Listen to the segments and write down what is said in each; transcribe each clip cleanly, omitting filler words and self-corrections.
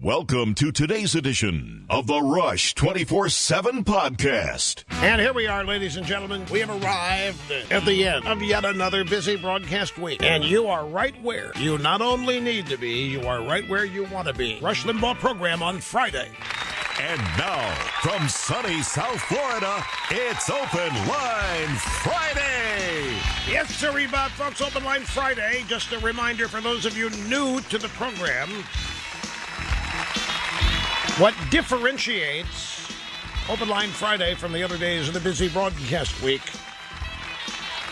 Welcome to today's edition of the Rush 24/7 podcast. And here we are, ladies and gentlemen. We have arrived at the end of yet another busy broadcast week. And you are right where you not only need to be, you are right where you want to be. Rush Limbaugh program on Friday. And now, from sunny South Florida, it's Open Line Friday. Yes, sir, folks, Open Line Friday. Just a reminder for those of you new to the program. What differentiates Open Line Friday from the other days of the busy broadcast week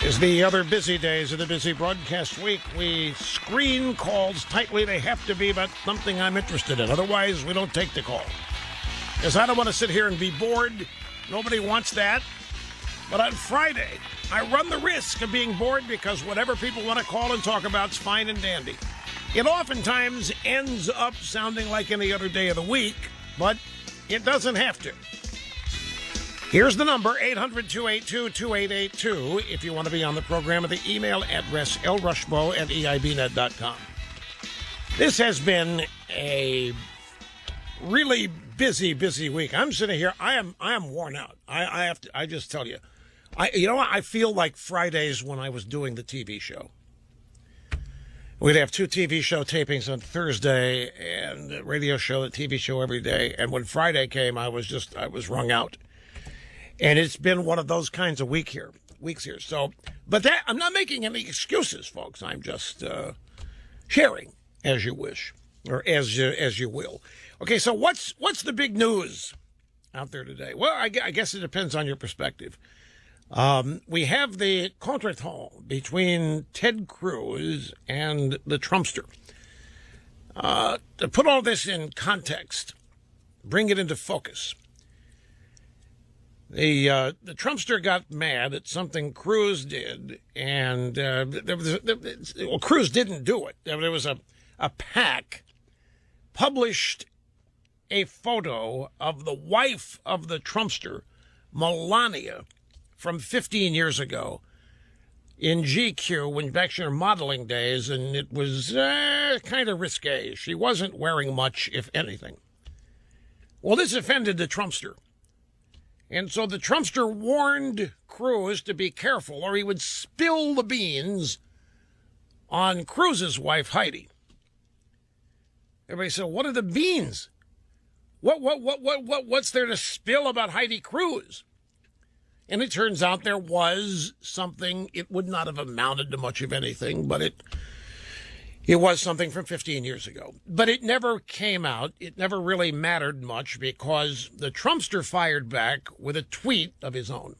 is the other busy days of the busy broadcast week. We screen calls tightly. They have to be about something I'm interested in. Otherwise, we don't take the call. Because I don't want to sit here and be bored. Nobody wants that. But on Friday, I run the risk of being bored because whatever people want to call and talk about is fine and dandy. It oftentimes ends up sounding like any other day of the week, but it doesn't have to. Here's the number, 800-282-2882, if you want to be on the program, at the email address lrushbo@eibnet.com. This has been a really busy week. I'm sitting here, I am worn out. I just tell you. I feel like Fridays when I was doing the TV show. We'd have two TV show tapings on Thursday and a radio show, a TV show every day. And when Friday came, I was wrung out. And it's been one of those kinds of weeks here. So, but that, I'm not making any excuses, folks. I'm just sharing as you wish, or as you will. Okay, so what's the big news out there today? Well, I guess it depends on your perspective. We have the contretemps between Ted Cruz and the Trumpster. To put all this in context, bring it into focus. The Trumpster got mad at something Cruz did, and Cruz didn't do it. There was a PAC published a photo of the wife of the Trumpster, Melania, from 15 years ago in GQ, when back in her modeling days, and it was kind of risque. She wasn't wearing much, if anything. Well, this offended the Trumpster. And so the Trumpster warned Cruz to be careful or he would spill the beans on Cruz's wife, Heidi. Everybody said, what are the beans? What's there to spill about Heidi Cruz? And it turns out there was something. It would not have amounted to much of anything, but it was something from 15 years ago. But it never came out. It never really mattered much because the Trumpster fired back with a tweet of his own.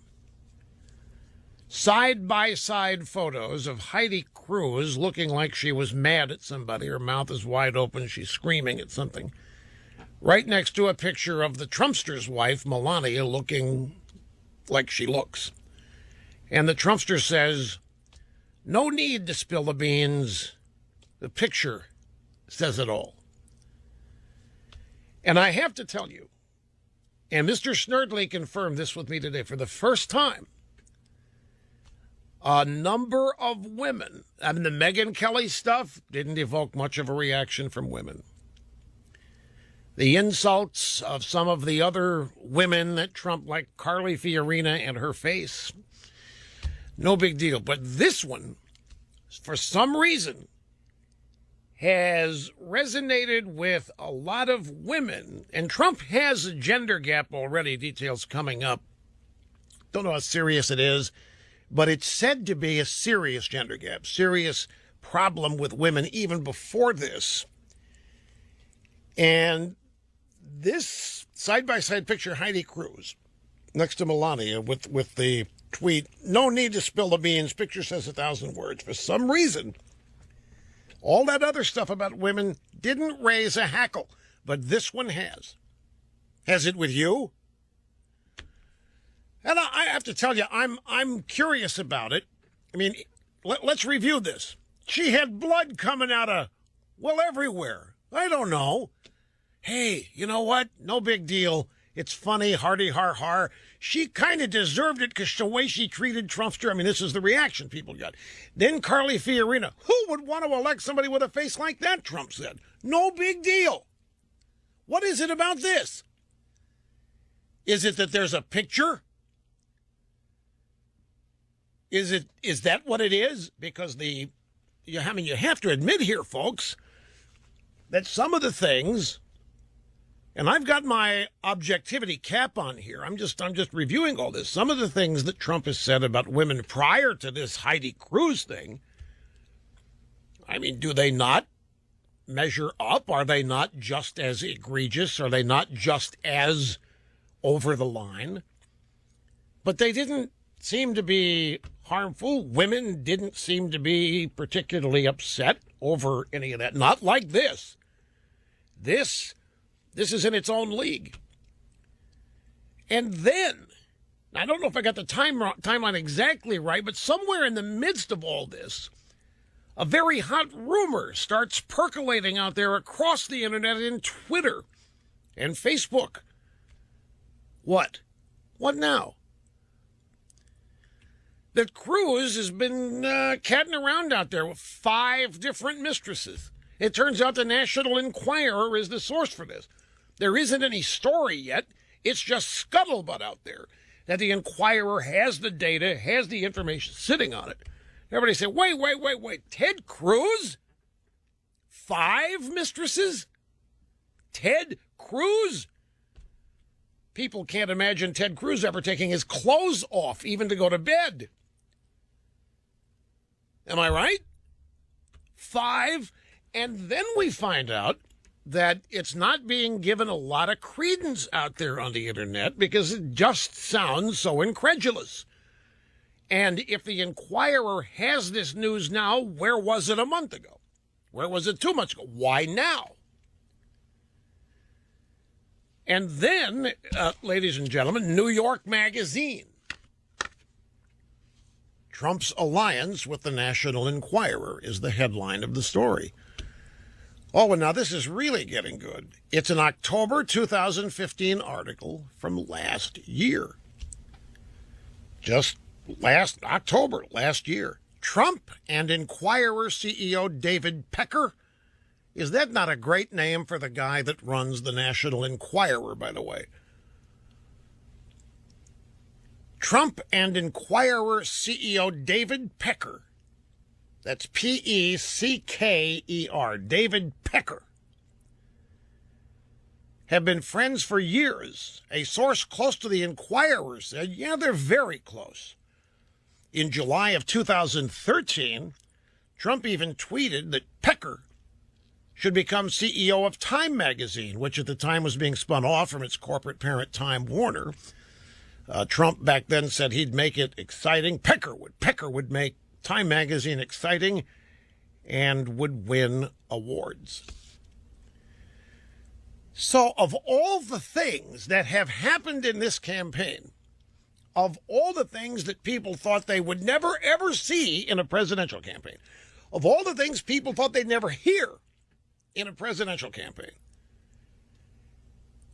Side-by-side photos of Heidi Cruz looking like she was mad at somebody. Her mouth is wide open. She's screaming at something. Right next to a picture of the Trumpster's wife, Melania, looking like she looks. And the Trumpster says, no need to spill the beans. The picture says it all. And I have to tell you, and Mr. Snerdley confirmed this with me today for the first time, a number of women, the Megyn Kelly stuff didn't evoke much of a reaction from women. The insults of some of the other women that Trump, like Carly Fiorina and her face, no big deal. But this one, for some reason, has resonated with a lot of women. And Trump has a gender gap already, details coming up. Don't know how serious it is, but it's said to be a serious gender gap, serious problem with women even before this. And this side-by-side picture, Heidi Cruz, next to Melania with the tweet, no need to spill the beans, picture says 1,000 words. For some reason, all that other stuff about women didn't raise a hackle, but this one has. Has it with you? And I have to tell you, I'm curious about it. I mean, let's review this. She had blood coming out of, well, everywhere. I don't know. Hey, you know what? No big deal. It's funny, hardy har har. She kind of deserved it because the way she treated Trumpster. I mean, this is the reaction people got. Then Carly Fiorina. Who would want to elect somebody with a face like that, Trump said. No big deal. is it about this? Is it that there's a picture? Is that what it is? Because you have to admit here, folks, that some of the things, and I've got my objectivity cap on here. I'm just reviewing all this. Some of the things that Trump has said about women prior to this Heidi Cruz thing, I mean, do they not measure up? Are they not just as egregious? Are they not just as over the line? But they didn't seem to be harmful. Women didn't seem to be particularly upset over any of that. Not like this. This is in its own league. And then, I don't know if I got the timeline exactly right, but somewhere in the midst of all this, a very hot rumor starts percolating out there across the internet and Twitter and Facebook. What? What now? That Cruz has been catting around out there with 5 different mistresses. It turns out the National Enquirer is the source for this. There isn't any story yet. It's just scuttlebutt out there that the Enquirer has the data, has the information sitting on it. Everybody say, wait. Ted Cruz? 5 mistresses? Ted Cruz? People can't imagine Ted Cruz ever taking his clothes off, even to go to bed. Am I right? 5. And then we find out that it's not being given a lot of credence out there on the internet because it just sounds so incredulous. And if the Enquirer has this news now, where was it a month ago? Where was it 2 months ago? Why now? And then, ladies and gentlemen, New York Magazine. Trump's alliance with the National Enquirer is the headline of the story. Oh, and now this is really getting good. It's an October 2015 article from last year. Just last October, last year. Trump and Enquirer CEO David Pecker. Is that not a great name for the guy that runs the National Enquirer, by the way? Trump and Enquirer CEO David Pecker. That's P-E-C-K-E-R. David Pecker. Have been friends for years. A source close to the Enquirer said, yeah, they're very close. In July of 2013, Trump even tweeted that Pecker should become CEO of Time magazine, which at the time was being spun off from its corporate parent Time Warner. Trump back then said he'd make it exciting. Pecker would make Time magazine exciting and would win awards. So of all the things that have happened in this campaign, of all the things that people thought they would never, ever see in a presidential campaign, of all the things people thought they'd never hear in a presidential campaign,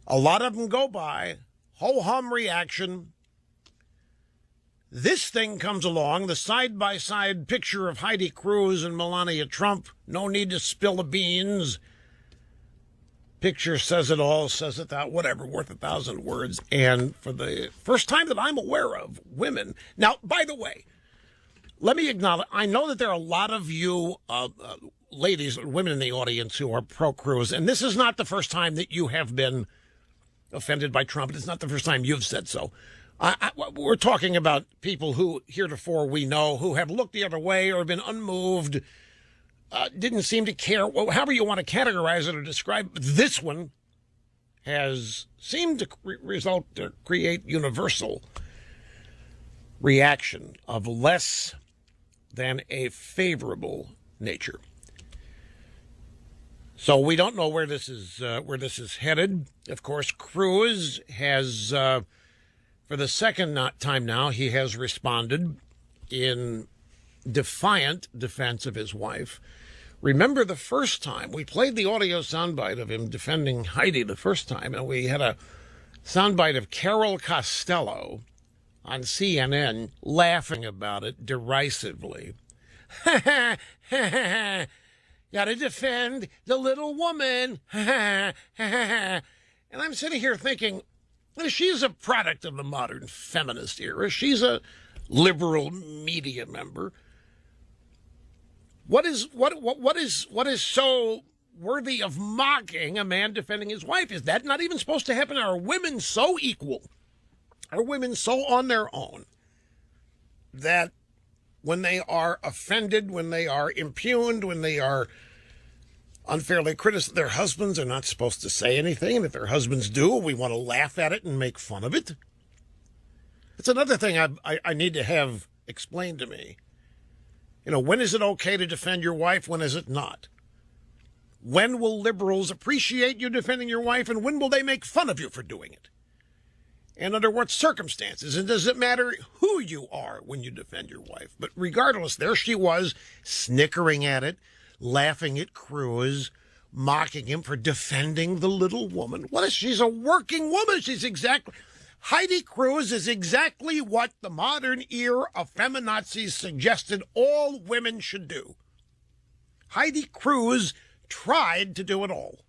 a lot of them go by, ho-hum reaction. This thing comes along, the side-by-side picture of Heidi Cruz and Melania Trump. No need to spill the beans. Picture says it all, says it out, whatever, worth 1,000 words. And for the first time that I'm aware of, women. Now, by the way, let me acknowledge, I know that there are a lot of you ladies, women in the audience who are pro-Cruz, and this is not the first time that you have been offended by Trump. It's not the first time you've said so. We're talking about people who heretofore we know who have looked the other way or been unmoved, didn't seem to care, however you want to categorize it or describe. This one has seemed to create universal reaction of less than a favorable nature. So we don't know where this is headed. Of course, Cruz has, for the second time now, he has responded in defiant defense of his wife. Remember the first time we played the audio soundbite of him defending Heidi the first time, and we had a soundbite of Carol Costello on CNN laughing about it derisively. Gotta defend the little woman. And I'm sitting here thinking, well, she's a product of the modern feminist era. She's a liberal media member. What is so worthy of mocking a man defending his wife? Is that not even supposed to happen? Are women so equal? Are women so on their own that when they are offended, when they are impugned, when they are unfairly criticized, their husbands are not supposed to say anything? And if their husbands do, we want to laugh at it and make fun of it? It's another thing I need to have explained to me. You know, when is it okay to defend your wife? When is it not? When will liberals appreciate you defending your wife, and when will they make fun of you for doing it? And under what circumstances? And does it matter who you are when you defend your wife? But regardless, there she was, snickering at it, laughing at Cruz, mocking him for defending the little woman. She's a working woman. Heidi Cruz is exactly what the modern era of feminazis suggested all women should do. Heidi Cruz tried to do it all.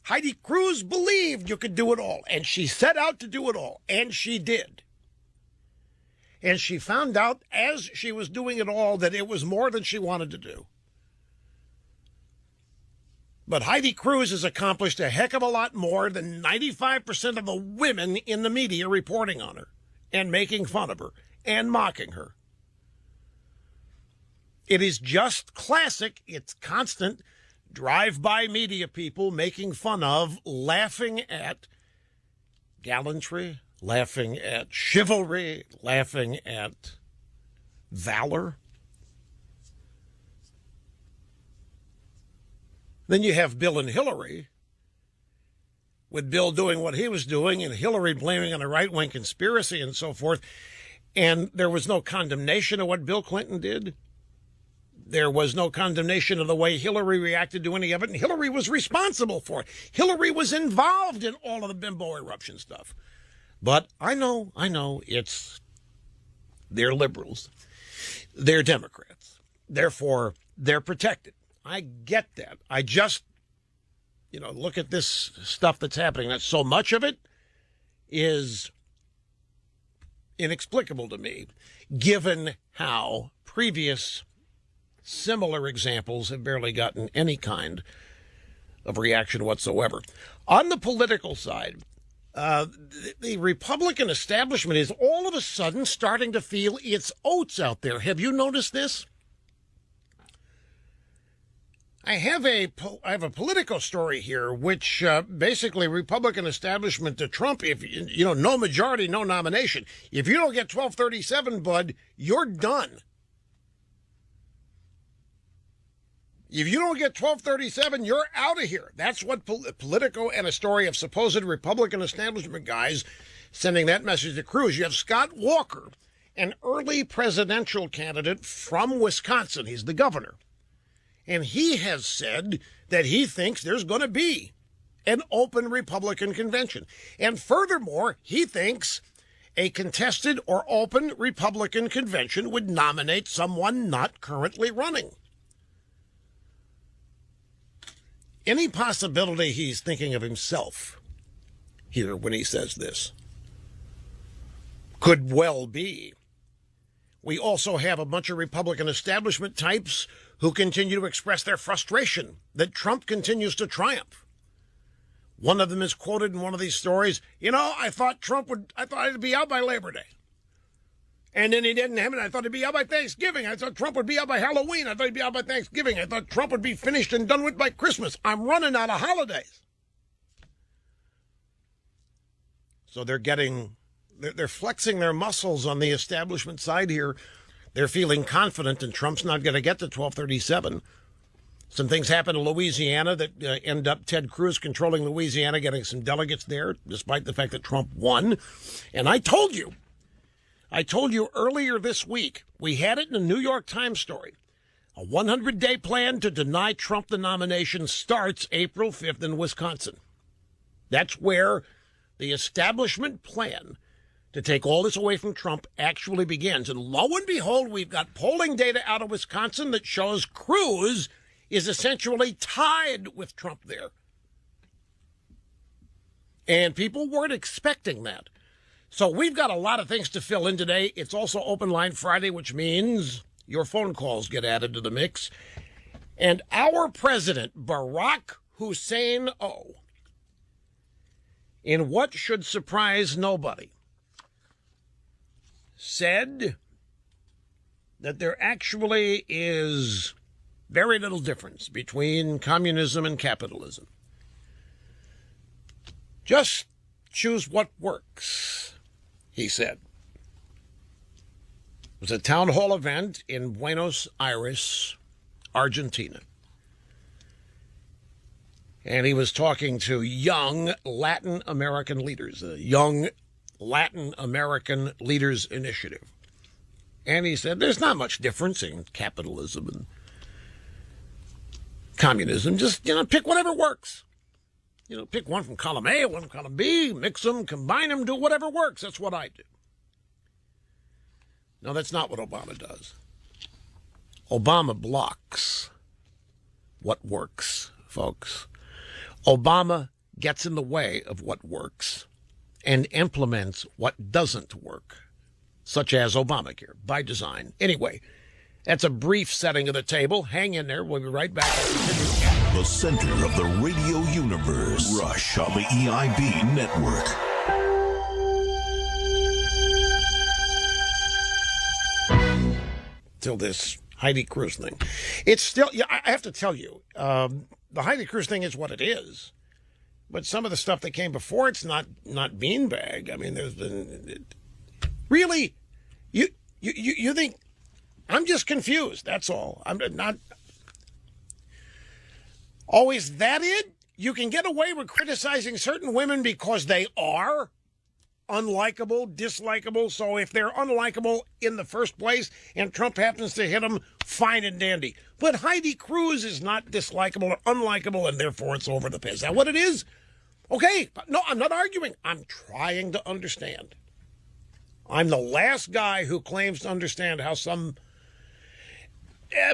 Heidi Cruz believed you could do it all, and she set out to do it all, and she did. And she found out as she was doing it all that it was more than she wanted to do. But Heidi Cruz has accomplished a heck of a lot more than 95% of the women in the media reporting on her and making fun of her and mocking her. It is just classic. It's constant drive-by media people making fun of, laughing at gallantry, laughing at chivalry, laughing at valor. Then you have Bill and Hillary, with Bill doing what he was doing and Hillary blaming on a right-wing conspiracy and so forth. And there was no condemnation of what Bill Clinton did. There was no condemnation of the way Hillary reacted to any of it, and Hillary was responsible for it. Hillary was involved in all of the bimbo eruption stuff. But I know, they're liberals. They're Democrats. Therefore, they're protected. I get that. I just, look at this stuff that's happening. That so much of it is inexplicable to me, given how previous similar examples have barely gotten any kind of reaction whatsoever. On the political side, the Republican establishment is all of a sudden starting to feel its oats out there. Have you noticed this? I have a Politico story here, which basically Republican establishment to Trump, if no majority, no nomination. If you don't get 1237, bud, you're done. If you don't get 1237, you're out of here. That's what Politico and a story of supposed Republican establishment guys sending that message to Cruz. You have Scott Walker, an early presidential candidate from Wisconsin. He's the governor. And he has said that he thinks there's going to be an open Republican convention. And furthermore, he thinks a contested or open Republican convention would nominate someone not currently running. Any possibility he's thinking of himself here when he says this? Could well be. We also have a bunch of Republican establishment types who continue to express their frustration that Trump continues to triumph. One of them is quoted in one of these stories, I thought I'd be out by Labor Day. And then he didn't have it. I thought he'd be out by Thanksgiving. I thought Trump would be out by Halloween. I thought he'd be out by Thanksgiving. I thought Trump would be finished and done with by Christmas. I'm running out of holidays. So they're flexing their muscles on the establishment side here. They're feeling confident, and Trump's not going to get to 1237. Some things happen in Louisiana that end up Ted Cruz controlling Louisiana, getting some delegates there, despite the fact that Trump won. And I told you earlier this week, we had it in a New York Times story. A 100-day plan to deny Trump the nomination starts April 5th in Wisconsin. That's where the establishment plan to take all this away from Trump actually begins. And lo and behold, we've got polling data out of Wisconsin that shows Cruz is essentially tied with Trump there. And people weren't expecting that. So we've got a lot of things to fill in today. It's also Open Line Friday, which means your phone calls get added to the mix. And our president, Barack Hussein O., in what should surprise nobody, said that there actually is very little difference between communism and capitalism. Just choose what works, he said. It was a town hall event in Buenos Aires, Argentina. And he was talking to young Latin American leaders, the Young Latin American Leaders Initiative. And he said, there's not much difference in capitalism and communism. Just, pick whatever works. Pick one from column A, one from column B, mix them, combine them, do whatever works. That's what I do. No, that's not what Obama does. Obama blocks what works, folks. Obama gets in the way of what works and implements what doesn't work, such as Obamacare, by design. Anyway, that's a brief setting of the table. Hang in there. We'll be right back. The center of the radio universe. Rush on the EIB network. Till this Heidi Cruz thing. It's still, I have to tell you, the Heidi Cruz thing is what it is. But some of the stuff that came before, it's not beanbag. I mean, there's been... Really? You think... I'm just confused, that's all. I'm not... Always that it? You can get away with criticizing certain women because they are unlikable, dislikable. So if they're unlikable in the first place and Trump happens to hit them, fine and dandy. But Heidi Cruz is not dislikable or unlikable, and therefore it's over the past. Is that what it is? Okay. No, I'm not arguing. I'm trying to understand. I'm the last guy who claims to understand how some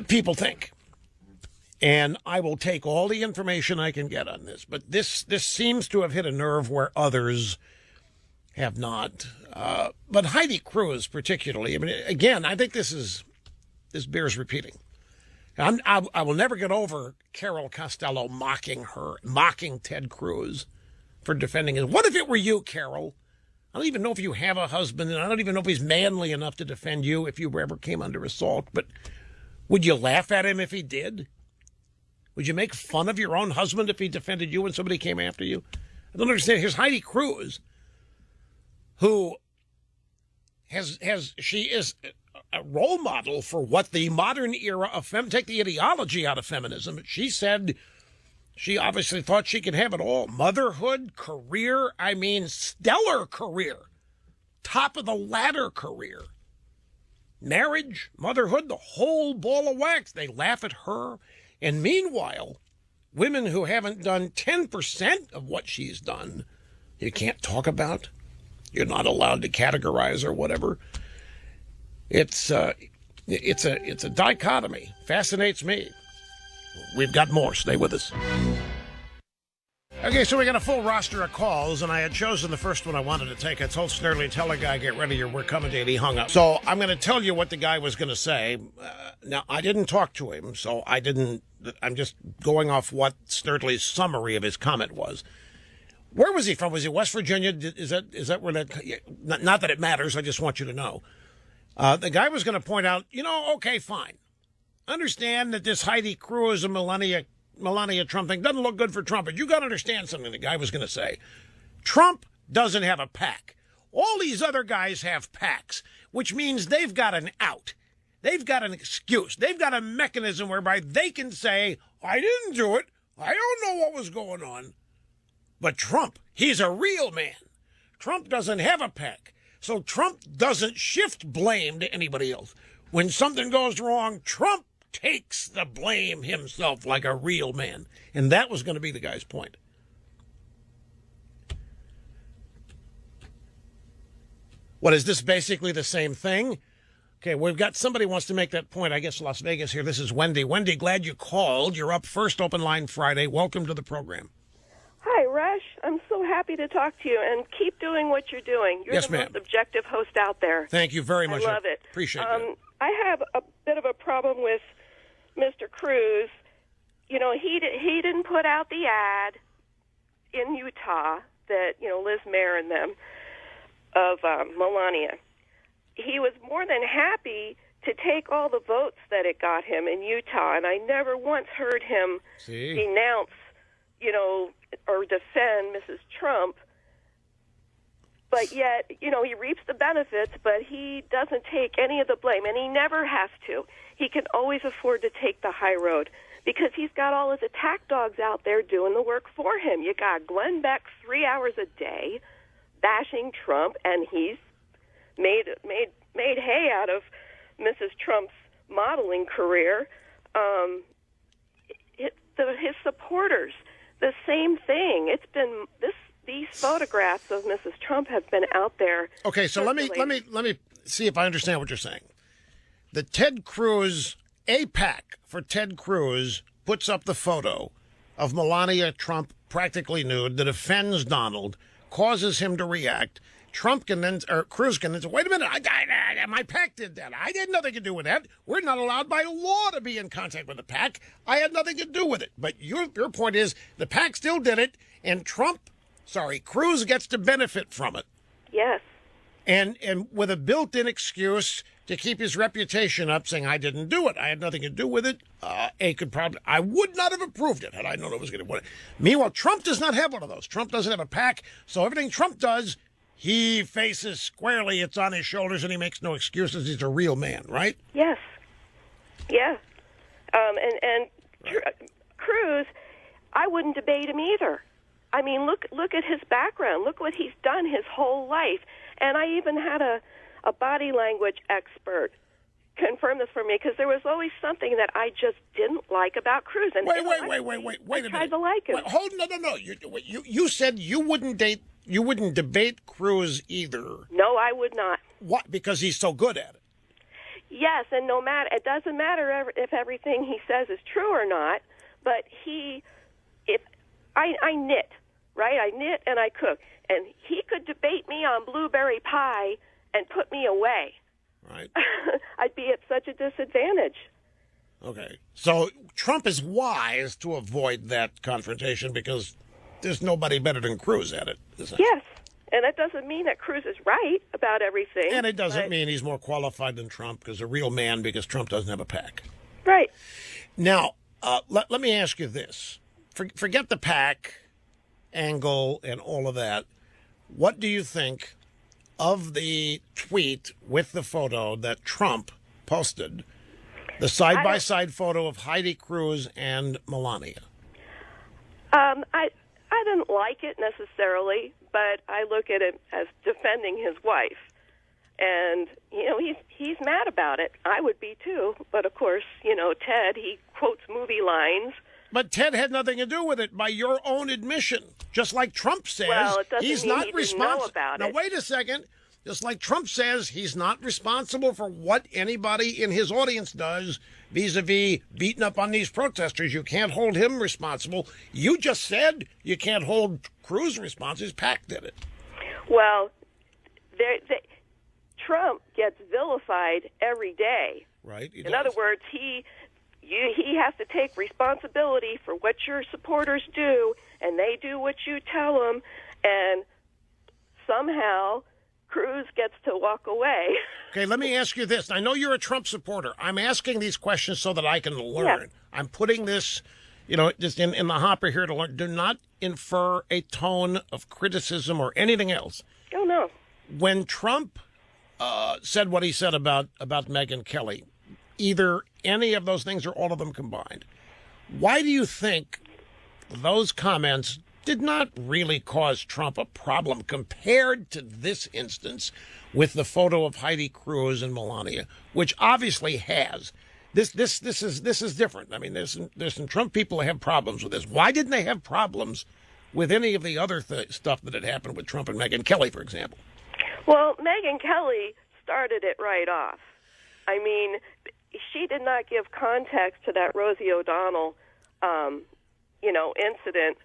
people think. And I will take all the information I can get on this. But this seems to have hit a nerve where others have not. But Heidi Cruz particularly, I mean, again, I think this bears repeating. I will never get over Carol Costello mocking Ted Cruz for defending him. What if it were you, Carol? I don't even know if you have a husband, and I don't even know if he's manly enough to defend you if you ever came under assault. But would you laugh at him if he did? Would you make fun of your own husband if he defended you when somebody came after you? I don't understand. Here's Heidi Cruz, who she is a role model for what the modern era of take the ideology out of feminism. She said she obviously thought she could have it all. Motherhood, career, I mean, stellar career, top of the ladder career. Marriage, motherhood, the whole ball of wax. They laugh at her. And meanwhile, women who haven't done 10% of what she's done, you can't talk about. You're not allowed to categorize or whatever. It's a dichotomy. Fascinates me. We've got more. Stay with us. Okay, so we got a full roster of calls, and I had chosen the first one I wanted to take. I told Snerdley, tell the guy, get ready, we're coming to it. He hung up. So I'm going to tell you what the guy was going to say. Now, I didn't talk to him, so I'm just going off what Snerdley's summary of his comment was. Where was he from? Was he West Virginia? Is that where that... Not that it matters, I just want you to know. The guy was going to point out, okay, fine. Understand that this Heidi Cruz and Melania Trump thing doesn't look good for Trump, but you got to understand something the guy was going to say. Trump doesn't have a PAC. All these other guys have PACs, which means they've got an out. They've got an excuse. They've got a mechanism whereby they can say, I didn't do it. I don't know what was going on. But Trump, he's a real man. Trump doesn't have a PAC. So Trump doesn't shift blame to anybody else. When something goes wrong, Trump takes the blame himself like a real man. And that was going to be the guy's point. What, is this basically the same thing? Okay, we've got somebody who wants to make that point. I guess Las Vegas here. This is Wendy. Wendy, glad you called. You're up first, Open Line Friday. Welcome to the program. Hi, Rush. Rush. I'm so happy to talk to you, and keep doing what you're doing. You're Yes, the ma'am. most objective host out there. Thank you very much. I love it. Appreciate it. I have a bit of a problem with Mr. Cruz. You know, he didn't put out the ad in Utah that, you know, Liz Mayer and them of Melania. He was more than happy to take all the votes that it got him in Utah, and I never once heard him denounce, you know, or defend Mrs. Trump. But yet, you know, he reaps the benefits, but he doesn't take any of the blame, and he never has to. He can always afford to take the high road because he's got all his attack dogs out there doing the work for him. You got Glenn Beck 3 hours a day bashing Trump, and he's made hay out of Mrs. Trump's modeling career. His supporters, the same thing. It's been these photographs of Mrs. Trump have been out there. Okay, so let me see if I understand what you're saying. The Ted Cruz AIPAC for Ted Cruz puts up the photo of Melania Trump practically nude that offends Donald, causes him to react. Trump can then, or Cruz can then say, wait a minute, my PAC did that. I had nothing to do with that. We're not allowed by law to be in contact with the PAC. I had nothing to do with it. But your point is the PAC still did it, and Cruz gets to benefit from it. Yes. And with a built-in excuse to keep his reputation up, saying, I didn't do it. I had nothing to do with it. I would not have approved it had I known it was going to win it. Meanwhile, Trump does not have one of those. Trump doesn't have a PAC, so everything Trump does, he faces squarely. It's on his shoulders, and he makes no excuses. He's a real man, right? Yes. Yeah. Cruz, I wouldn't debate him either. I mean, look at his background. Look what he's done his whole life. And I even had a body language expert confirm this for me because there was always something that I just didn't like about Cruz. And wait a minute. I tried to like him. No. You said you wouldn't debate Cruz either. No, I would not. What? Because he's so good at it. Yes, and it doesn't matter if everything he says is true or not. But I knit, right? I knit and I cook, and he could debate me on blueberry pie and put me away. Right. I'd be at such a disadvantage. Okay. So Trump is wise to avoid that confrontation because there's nobody better than Cruz at it. Yes. And that doesn't mean that Cruz is right about everything. And it doesn't mean he's more qualified than Trump because a real man because Trump doesn't have a PAC. Right. Now, let me ask you this. Forget the PAC angle and all of that. What do you think of the tweet with the photo that Trump posted, the side-by-side photo of Heidi Cruz and Melania? I didn't like it necessarily, but I look at it as defending his wife. And, you know, he's mad about it. I would be too. But, of course, you know, Ted, he quotes movie lines. But Ted had nothing to do with it by your own admission. Just like Trump says, it doesn't he's mean not he responsible. didn't know about now, it. wait a second. Just like Trump says, he's not responsible for what anybody in his audience does vis-a-vis beating up on these protesters. You can't hold him responsible. You just said you can't hold Cruz responsible. His PAC did it. Well, Trump gets vilified every day. Right. In other words, he has to take responsibility for what your supporters do, and they do what you tell them, and somehow Cruz gets to walk away. Okay, let me ask you this. I know you're a Trump supporter. I'm asking these questions so that I can learn. Yeah. I'm putting this, just in the hopper here to learn. Do not infer a tone of criticism or anything else. Oh, no. When Trump said what he said about Megyn Kelly, either any of those things or all of them combined, why do you think those comments did not really cause Trump a problem compared to this instance with the photo of Heidi Cruz and Melania, which obviously has. This is different. I mean, there's some Trump people that have problems with this. Why didn't they have problems with any of the other stuff that had happened with Trump and Megyn Kelly, for example? Well, Megyn Kelly started it right off. I mean, she did not give context to that Rosie O'Donnell, incident.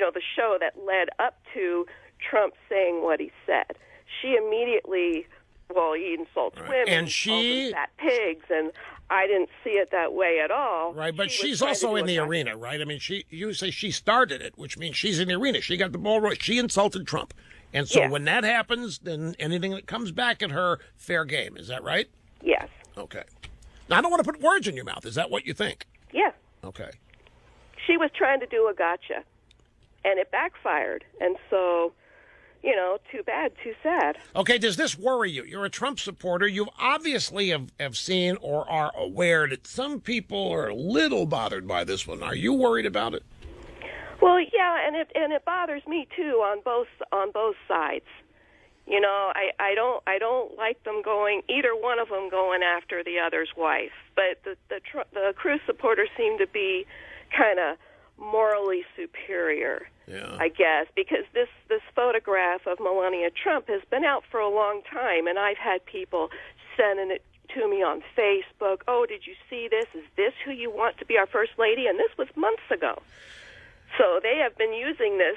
the show that led up to Trump saying what he said. She immediately, he insults women, and he calls them fat pigs, and I didn't see it that way at all. Right, but she's also in the arena, right? I mean, you say she started it, which means she's in the arena. She got the ball right. She insulted Trump. And so when that happens, then anything that comes back at her, fair game. Is that right? Yes. Okay. Now, I don't want to put words in your mouth. Is that what you think? Yeah. Okay. She was trying to do a gotcha, and it backfired. And so, too bad, too sad. Okay, does this worry you? You're a Trump supporter. You obviously have seen or are aware that some people are a little bothered by this one. Are you worried about it? Well, yeah, and it bothers me too on both sides. I don't like them either one of them going after the other's wife. But the Cruz supporters seem to be kind of morally superior, I guess, because this photograph of Melania Trump has been out for a long time, and I've had people sending it to me on Facebook. Oh, did you see this? Is this who you want to be our first lady? And this was months ago. So they have been using this.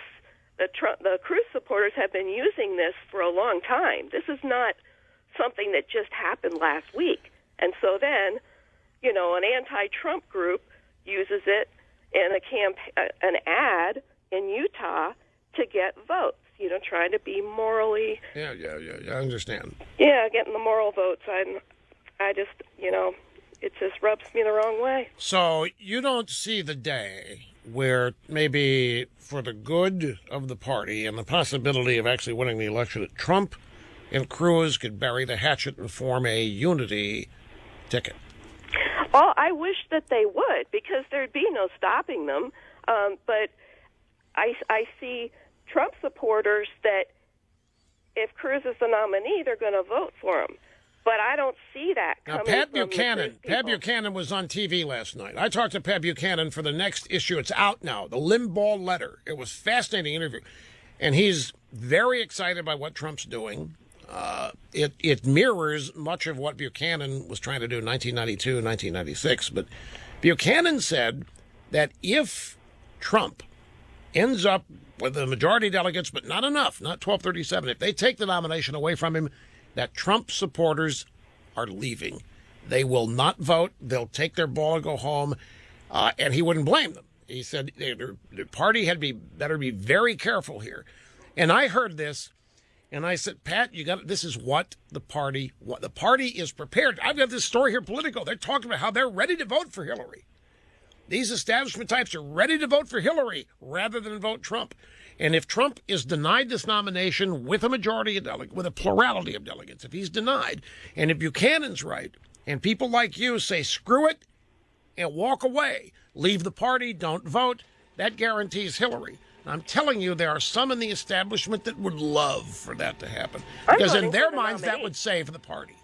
The Cruz supporters have been using this for a long time. This is not something that just happened last week. And so then, an anti-Trump group uses it in an ad in Utah to get votes. Trying to be morally. Yeah. I understand. Yeah, getting the moral votes. I just, it just rubs me the wrong way. So you don't see the day where maybe for the good of the party and the possibility of actually winning the election, that Trump and Cruz could bury the hatchet and form a unity ticket? Well, I wish that they would, because there'd be no stopping them. But I see Trump supporters that if Cruz is the nominee, they're going to vote for him. But I don't see that coming from Pat Buchanan was on TV last night. I talked to Pat Buchanan for the next issue. It's out now, the Limbaugh letter. It was a fascinating interview. And he's very excited by what Trump's doing. It mirrors much of what Buchanan was trying to do in 1992 and 1996. But Buchanan said that if Trump ends up with the majority delegates, but not enough, not 1237, if they take the nomination away from him, that Trump supporters are leaving. They will not vote. They'll take their ball and go home, and he wouldn't blame them. He said the party better be very careful here. And I heard this, and I said, Pat, this is what the party is prepared. I've got this story here, Politico. They're talking about how they're ready to vote for Hillary. These establishment types are ready to vote for Hillary rather than vote Trump. And if Trump is denied this nomination with a majority of delegates, with a plurality of delegates, if he's denied, and if Buchanan's right, and people like you say, screw it, and walk away, leave the party, don't vote, that guarantees Hillary. I'm telling you, there are some in the establishment that would love for that to happen. Because in their minds, that would save the party.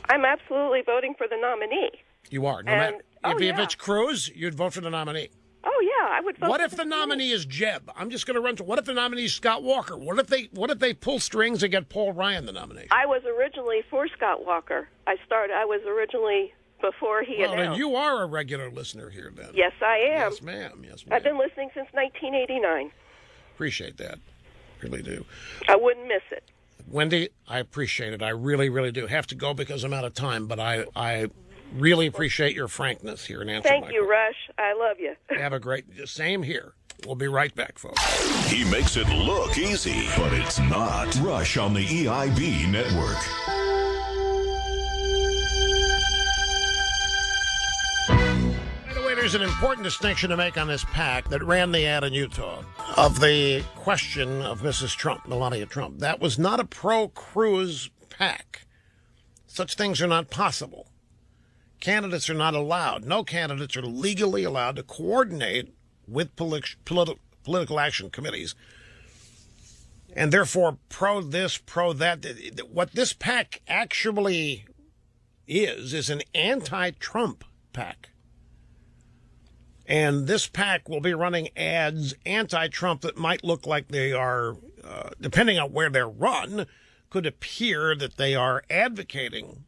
I'm absolutely voting for the nominee. You are. If it's Cruz, you'd vote for the nominee. Oh, yeah, I would vote What if the nominee is Jeb? I'm just going to run to, what if the nominee is Scott Walker? What if they pull strings and get Paul Ryan the nomination? I was originally for Scott Walker. I was originally before he announced. Well, you are a regular listener here, then. Yes, I am. Yes, ma'am. I've been listening since 1989. Appreciate that. Really do. I wouldn't miss it. Wendy, I appreciate it. I really, really do. Have to go because I'm out of time, but I really appreciate your frankness here and answering Thank you, Rush. I love you. Have a great, same here. We'll be right back, folks. He makes it look easy, but it's not. Rush on the EIB network. By the way, there's an important distinction to make on this PAC that ran the ad in Utah of the question of Mrs. Trump, Melania Trump. That was not a pro-Cruz PAC. Such things are not possible. Candidates are not allowed. No candidates are legally allowed to coordinate with political action committees. And therefore, pro this, pro that. What this PAC actually is an anti-Trump PAC. And this PAC will be running ads anti-Trump that might look like they are, depending on where they're run, could appear that they are advocating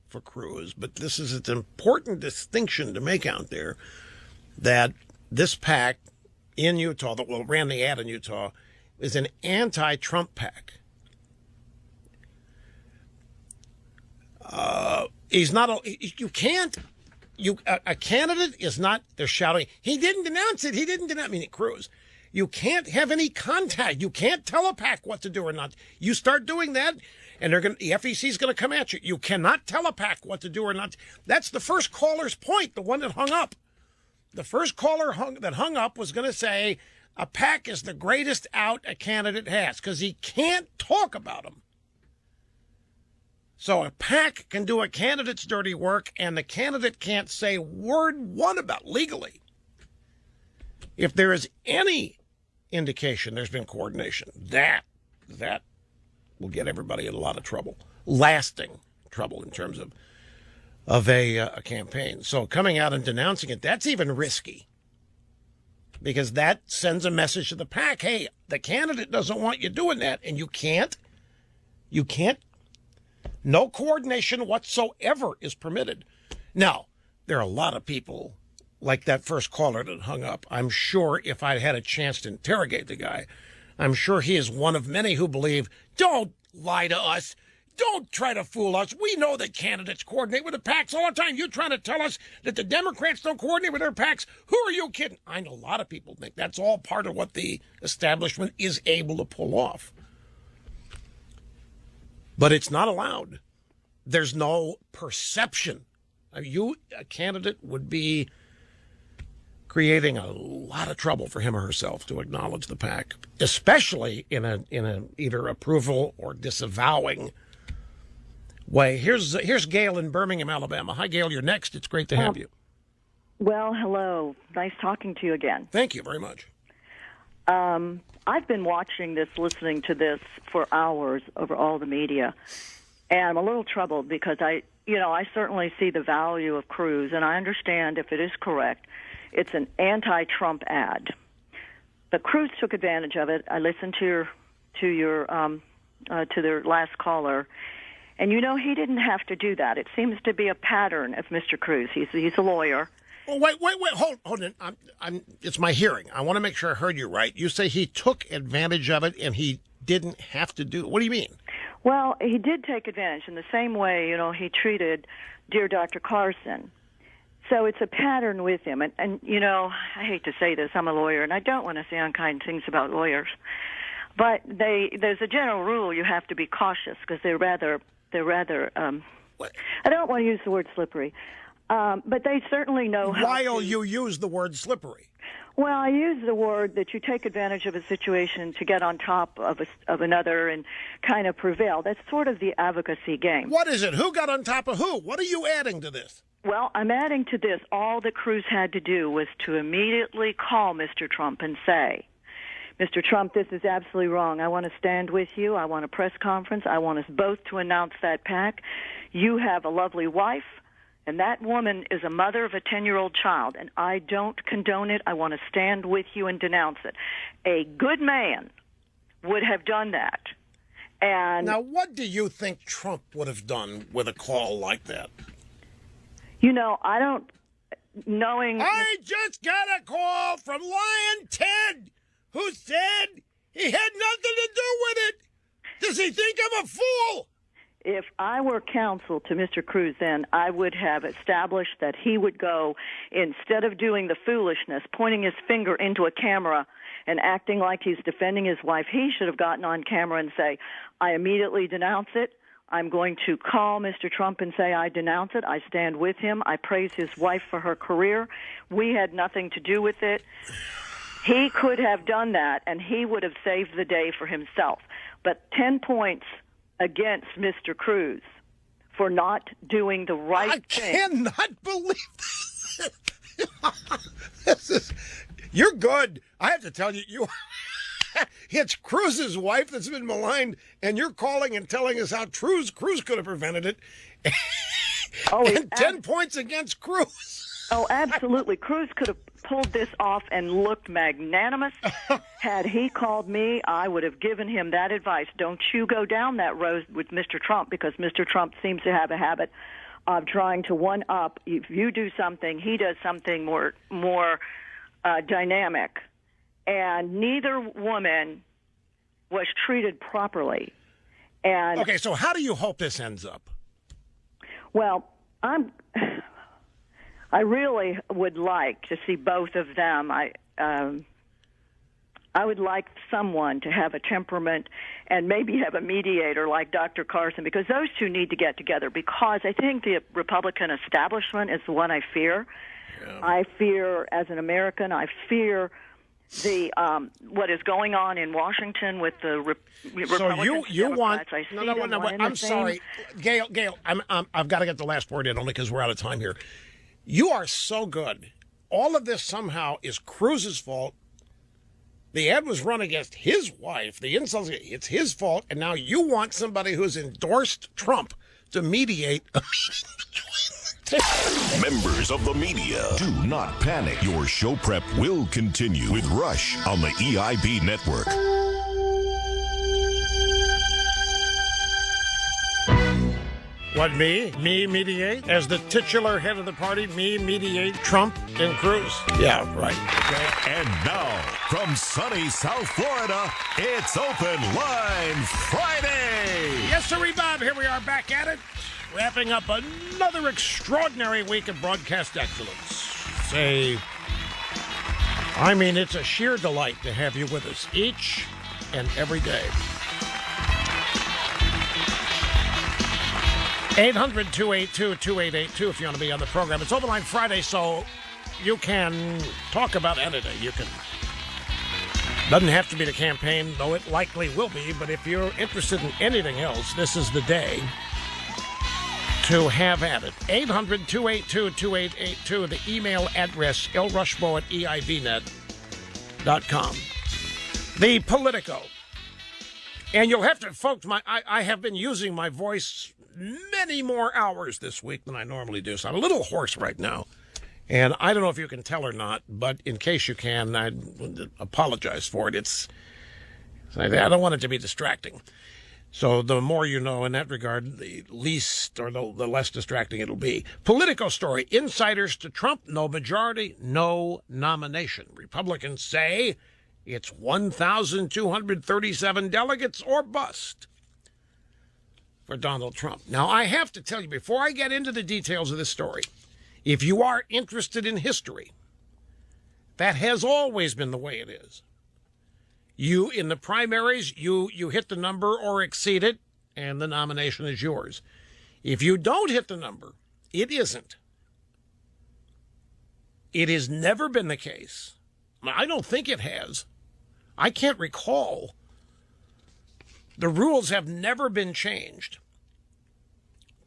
for Cruz. But this is an important distinction to make out there, that this PAC in Utah that ran the ad in Utah is an anti-Trump PAC. He's not a candidate is not, they're shouting, he didn't denounce it, Cruz. You can't have any contact. You can't tell a PAC what to do or not. You start doing that, and the FEC is going to come at you. You cannot tell a PAC what to do or not. That's the first caller's point, the one that hung up. The first caller that hung up was going to say a PAC is the greatest out a candidate has because he can't talk about them. So a PAC can do a candidate's dirty work, and the candidate can't say word one about legally. If there is any indication there's been coordination, that will get everybody in a lot of trouble, lasting trouble in terms of a campaign. So coming out and denouncing it, that's even risky because that sends a message to the PAC, hey, the candidate doesn't want you doing that, and you can't, no coordination whatsoever is permitted. Now, there are a lot of people like that first caller that hung up. I'm sure if I'd had a chance to interrogate the guy, I'm sure he is one of many who believe, don't lie to us. Don't try to fool us. We know that candidates coordinate with the PACs all the time. You're trying to tell us that the Democrats don't coordinate with their PACs? Who are you kidding? I know a lot of people think that's all part of what the establishment is able to pull off. But it's not allowed. There's no perception. A candidate would be creating a lot of trouble for him or herself to acknowledge the PAC, especially in a either approval or disavowing way. Here's Gail in Birmingham, Alabama. Hi, Gail. You're next. It's great to have you. Well, hello. Nice talking to you again. Thank you very much. I've been watching this, listening to this for hours over all the media, and I'm a little troubled because I certainly see the value of Cruz, and I understand if it is correct, it's an anti-Trump ad. But Cruz took advantage of it. I listened to their last caller, and he didn't have to do that. It seems to be a pattern of Mr. Cruz. He's a lawyer. Oh, wait, hold on. It's my hearing. I want to make sure I heard you right. You say he took advantage of it and he didn't have to do it. What do you mean? Well, he did take advantage in the same way, he treated Dear Dr. Carson. So it's a pattern with him. And I hate to say this, I'm a lawyer, and I don't want to say unkind things about lawyers. But there's a general rule you have to be cautious because they're rather I don't want to use the word slippery. But they certainly know how While you use the word slippery. Well, I use the word that you take advantage of a situation to get on top of another and kind of prevail. That's sort of the advocacy game. What is it? Who got on top of who? What are you adding to this? Well, I'm adding to this. All that Cruz had to do was to immediately call Mr. Trump and say, Mr. Trump, this is absolutely wrong. I want to stand with you. I want a press conference. I want us both to announce that PAC. You have a lovely wife. And that woman is a mother of a 10-year-old child, and I don't condone it. I want to stand with you and denounce it. A good man would have done that. And now, what do you think Trump would have done with a call like that? I don't, knowing... I just got a call from Lion Ted, who said he had nothing to do with it. Does he think I'm a fool? If I were counsel to Mr. Cruz, then I would have established that he would go, instead of doing the foolishness, pointing his finger into a camera and acting like he's defending his wife, he should have gotten on camera and say, I immediately denounce it. I'm going to call Mr. Trump and say I denounce it. I stand with him. I praise his wife for her career. We had nothing to do with it. He could have done that, and he would have saved the day for himself. But 10 points against Mr. Cruz for not doing the right thing. I cannot believe this. You're good. I have to tell you, it's Cruz's wife that's been maligned, and you're calling and telling us how Cruz could have prevented it. And 10 points against Cruz. Oh, absolutely. Cruz could have pulled this off and looked magnanimous. Had he called me, I would have given him that advice. Don't you go down that road with Mr. Trump, because Mr. Trump seems to have a habit of trying to one-up. If you do something, he does something more dynamic. and neither woman was treated properly. And Okay, so how do you hope this ends up? well, I really would like to see both of them. I would like someone to have a temperament and maybe have a mediator like Dr. Carson, because those two need to get together, because I think the Republican establishment is the one I fear. Yeah. I fear, as an American, I fear the what is going on in Washington with the Republicans. So you want no, I'm sorry, Gail, I've got to get the last word in only because we're out of time here. You are so good. All of this somehow is Cruz's fault. The ad was run against his wife. The insults, it's his fault. And now you want somebody who's endorsed Trump to mediate a meeting. Members of the media, do not panic. Your show prep will continue with Rush on the EIB network. What, me? Me mediate? As the titular head of the party, me mediate Trump and Cruz? Yeah, right. Okay. And now, from sunny South Florida, it's Open Line Friday. Yes, sir, Bob. Here we are back at it, wrapping up another extraordinary week of broadcast excellence. It's a sheer delight to have you with us each and every day. 800-282-2882 if you want to be on the program. It's Open Line Friday, so you can talk about anything. You can. Doesn't have to be the campaign, though it likely will be, but if you're interested in anything else, this is the day to have at it. 800-282-2882, the email address, lrushbo@eibnet.com. The Politico. And you'll have to, folks, I have been using my voice many more hours this week than I normally do, so I'm a little hoarse right now. And I don't know if you can tell or not, but in case you can, I apologize for it. I don't want it to be distracting. So the more you know in that regard, the least or the less distracting it'll be. Politico story, insiders to Trump, no majority, no nomination. Republicans say it's 1,237 delegates or bust for Donald Trump. Now, I have to tell you, before I get into the details of this story, if you are interested in history, that has always been the way it is. You, in the primaries, you hit the number or exceed it, and the nomination is yours. If you don't hit the number, it isn't. It has never been the case. I don't think it has. I can't recall. The rules have never been changed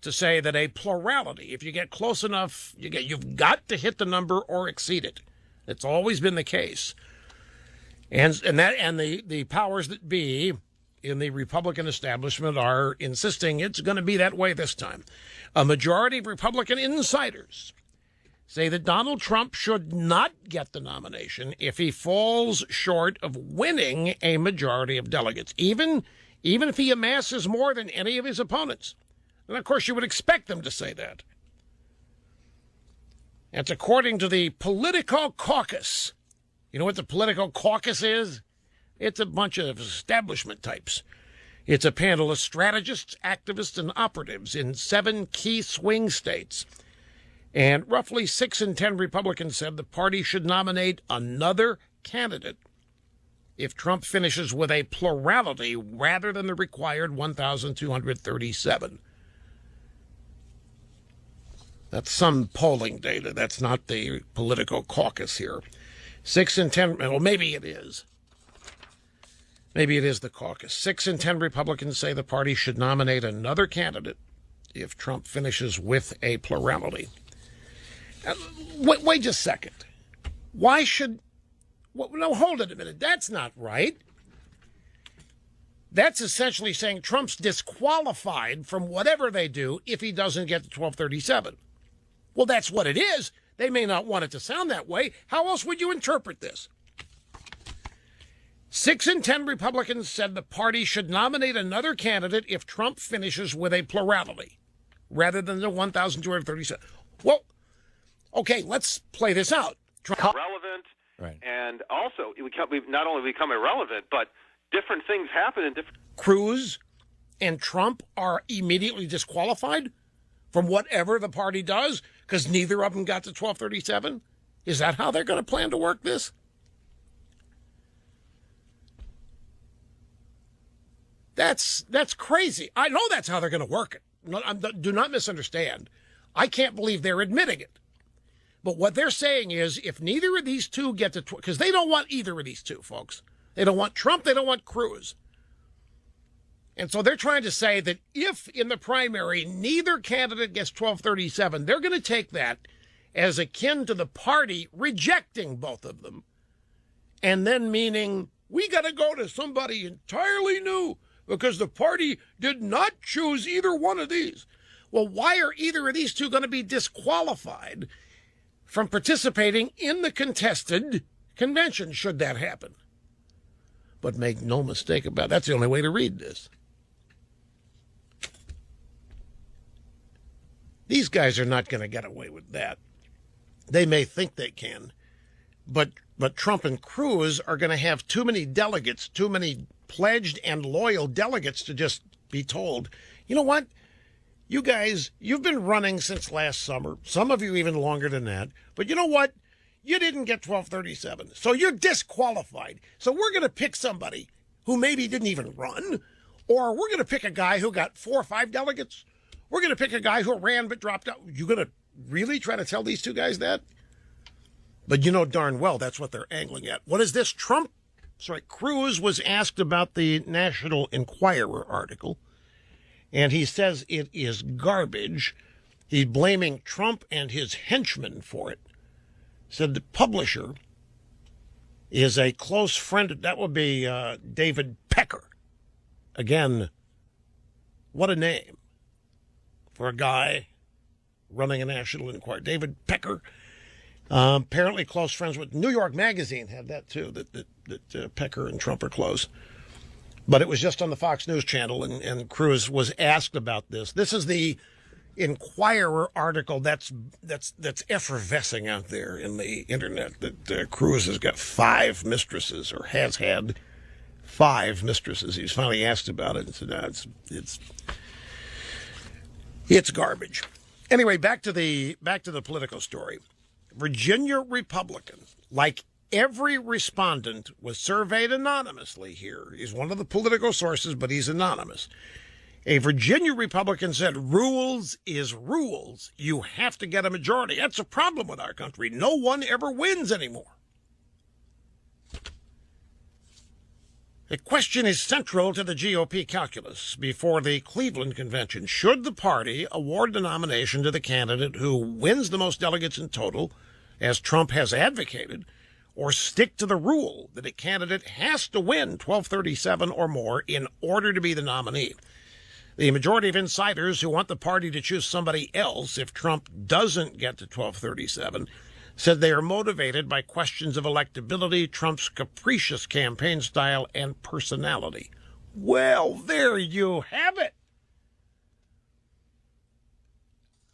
to say that a plurality, if you get close enough, you've got to hit the number or exceed it. It's always been the case. And the powers that be in the Republican establishment are insisting it's going to be that way this time. A majority of Republican insiders say that Donald Trump should not get the nomination if he falls short of winning a majority of delegates, even if he amasses more than any of his opponents. And, of course, you would expect them to say that. That's according to the Political Caucus. You know what the Political Caucus is? It's a bunch of establishment types. It's a panel of strategists, activists, and operatives in 7 key swing states. And roughly 6 in 10 Republicans said the party should nominate another candidate if Trump finishes with a plurality rather than the required 1,237. That's some polling data. That's not the Political Caucus here. 6 in 10, well, maybe it is. Maybe it is the caucus. 6 in 10 Republicans say the party should nominate another candidate if Trump finishes with a plurality. Wait just a second. Why should... no, hold it a minute. That's not right. That's essentially saying Trump's disqualified from whatever they do if he doesn't get to 1237. Well, that's what it is. They may not want it to sound that way. How else would you interpret this? 6 in 10 Republicans said the party should nominate another candidate if Trump finishes with a plurality rather than the 1,237. Well, okay, let's play this out. Relevant Right. And also, we've not only become irrelevant, but different things happen in different... Cruz and Trump are immediately disqualified from whatever the party does because neither of them got to 1237? Is that how they're going to plan to work this? That's crazy. I know that's how they're going to work it. Do not misunderstand. I can't believe they're admitting it. But what they're saying is if neither of these two get to... Because they don't want either of these two, folks. They don't want Trump. They don't want Cruz. And so they're trying to say that if in the primary neither candidate gets 1237, they're going to take that as akin to the party rejecting both of them. And then meaning we got to go to somebody entirely new because the party did not choose either one of these. Well, why are either of these two going to be disqualified from participating in the contested convention should that happen? But make no mistake about it, that's the only way to read this. These guys are not going to get away with that. They may think they can, but Trump and Cruz are going to have too many delegates, too many pledged and loyal delegates to just be told, you know what? You guys, you've been running since last summer. Some of you even longer than that. But you know what? You didn't get 1237. So you're disqualified. So we're going to pick somebody who maybe didn't even run. Or we're going to pick a guy who got 4 or 5 delegates. We're going to pick a guy who ran but dropped out. You going to really try to tell these two guys that? But you know darn well that's what they're angling at. What is this? Cruz was asked about the National Enquirer article. And he says it is garbage. He's blaming Trump and his henchmen for it. Said the publisher is a close friend. That would be David Pecker. Again, what a name for a guy running a National Enquirer. David Pecker, apparently close friends with New York Magazine, had that too, that Pecker and Trump are close. But it was just on the Fox News channel, and Cruz was asked about this. This is the Enquirer article that's effervescing out there in the internet, that Cruz has got 5 mistresses, or has had 5 mistresses. He's finally asked about it and said, no, it's garbage. Anyway, back to the Politico story. Virginia Republican, like every respondent, was surveyed anonymously here. He's one of the Politico sources, but he's anonymous. A Virginia Republican said, rules is rules. You have to get a majority. That's a problem with our country. No one ever wins anymore. The question is central to the GOP calculus before the Cleveland convention. Should the party award the nomination to the candidate who wins the most delegates in total, as Trump has advocated, or stick to the rule that a candidate has to win 1237 or more in order to be the nominee? The majority of insiders who want the party to choose somebody else if Trump doesn't get to 1237 said they are motivated by questions of electability, Trump's capricious campaign style, and personality. Well, there you have it.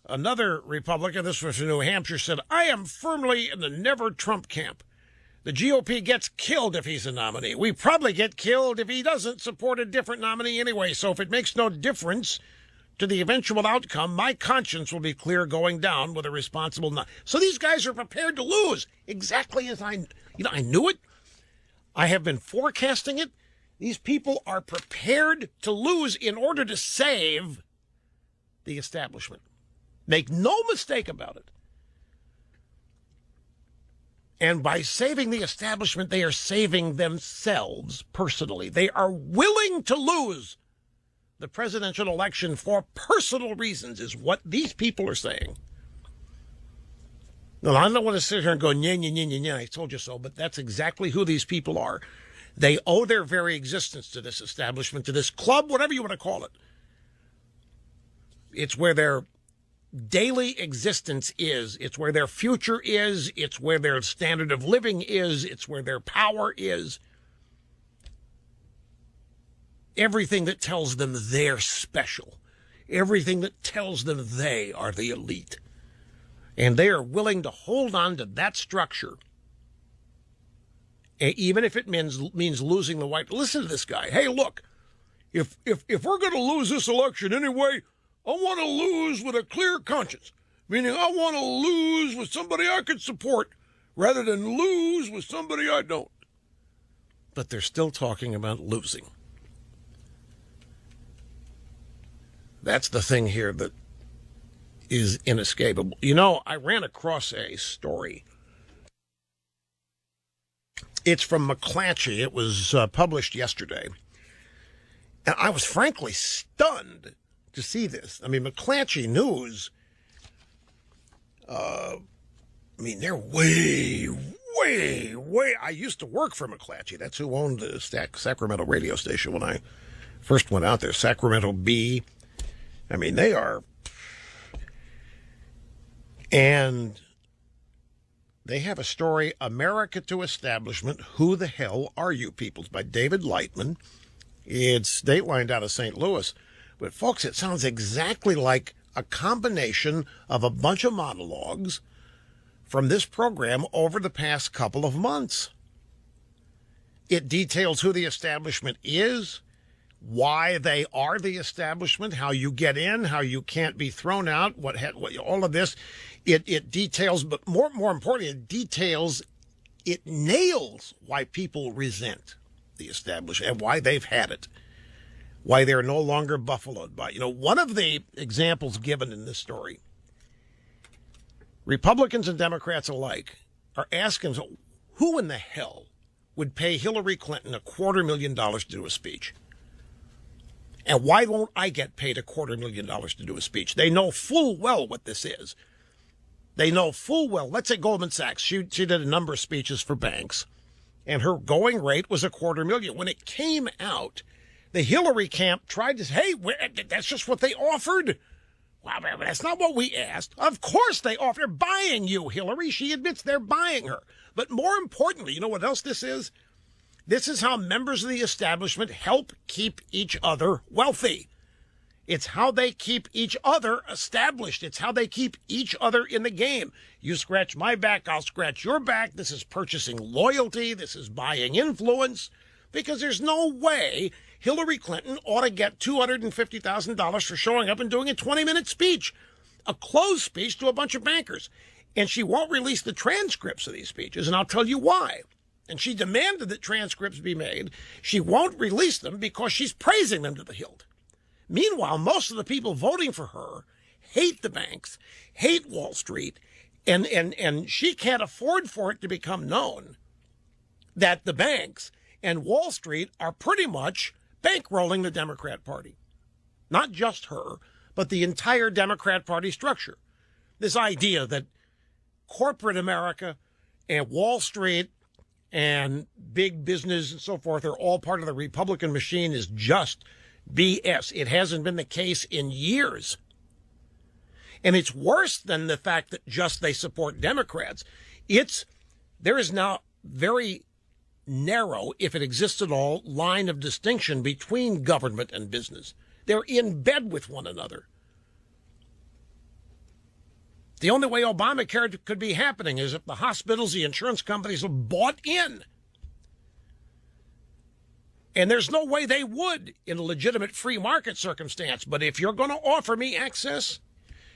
Another Republican, this was from New Hampshire, said, I am firmly in the never Trump camp. The GOP gets killed if he's a nominee. We probably get killed if he doesn't support a different nominee anyway. So if it makes no difference to the eventual outcome, my conscience will be clear going down with a responsible... So these guys are prepared to lose, exactly as I knew it. I have been forecasting it. These people are prepared to lose in order to save the establishment. Make no mistake about it. And by saving the establishment, they are saving themselves personally. They are willing to lose the presidential election for personal reasons, is what these people are saying. Now, I don't want to sit here and go, nya, nya, nya, nya, nya, I told you so, but that's exactly who these people are. They owe their very existence to this establishment, to this club, whatever you want to call it. It's where their daily existence is. It's where their future is. It's where their standard of living is. It's where their power is. Everything that tells them they're special. Everything that tells them they are the elite. And they are willing to hold on to that structure even if it means losing the White. Listen to this guy. Hey, look, if we're going to lose this election anyway, I want to lose with a clear conscience, meaning I want to lose with somebody I could support rather than lose with somebody I don't. But they're still talking about losing. That's the thing here that is inescapable. You know, I ran across a story. It's from McClatchy. It was published yesterday. And I was frankly stunned to see this. I mean, McClatchy News, they're way. I used to work for McClatchy. That's who owned the Sacramento radio station when I first went out there. Sacramento Bee. I mean, they are. And they have a story, America to Establishment, Who the Hell Are You People? By David Lightman. It's datelined out of St. Louis. But, folks, it sounds exactly like a combination of a bunch of monologues from this program over the past couple of months. It details who the establishment is, why they are the establishment, how you get in, how you can't be thrown out, all of this. It details, but more importantly, it nails why people resent the establishment and why they've had it, why they're no longer buffaloed by. One of the examples given in this story, Republicans and Democrats alike are asking, who in the hell would pay Hillary Clinton $250,000 to do a speech? And why won't I get paid $250,000 to do a speech? They know full well what this is. They know full well. Let's say Goldman Sachs. She did a number of speeches for banks, and her going rate was $250,000. When it came out, the Hillary camp tried to say, hey, that's just what they offered. Well, that's not what we asked. Of course they offer. They're buying you, Hillary. She admits they're buying her. But more importantly, you know what else this is? This is how members of the establishment help keep each other wealthy. It's how they keep each other established. It's how they keep each other in the game. You scratch my back, I'll scratch your back. This is purchasing loyalty. This is buying influence. Because there's no way Hillary Clinton ought to get $250,000 for showing up and doing a 20-minute speech, a closed speech to a bunch of bankers. And she won't release the transcripts of these speeches, and I'll tell you why. And she demanded that transcripts be made. She won't release them because she's praising them to the hilt. Meanwhile, most of the people voting for her hate the banks, hate Wall Street, and she can't afford for it to become known that the banks and Wall Street are pretty much bankrolling the Democrat Party. Not just her, but the entire Democrat Party structure. This idea that corporate America and Wall Street and big business and so forth are all part of the Republican machine is just BS. It hasn't been the case in years. And it's worse than the fact that just they support Democrats. There is now very narrow, if it exists at all, line of distinction between government and business. They're in bed with one another. The only way Obamacare could be happening is if the hospitals, the insurance companies have bought in. And there's no way they would in a legitimate free market circumstance. But if you're going to offer me access,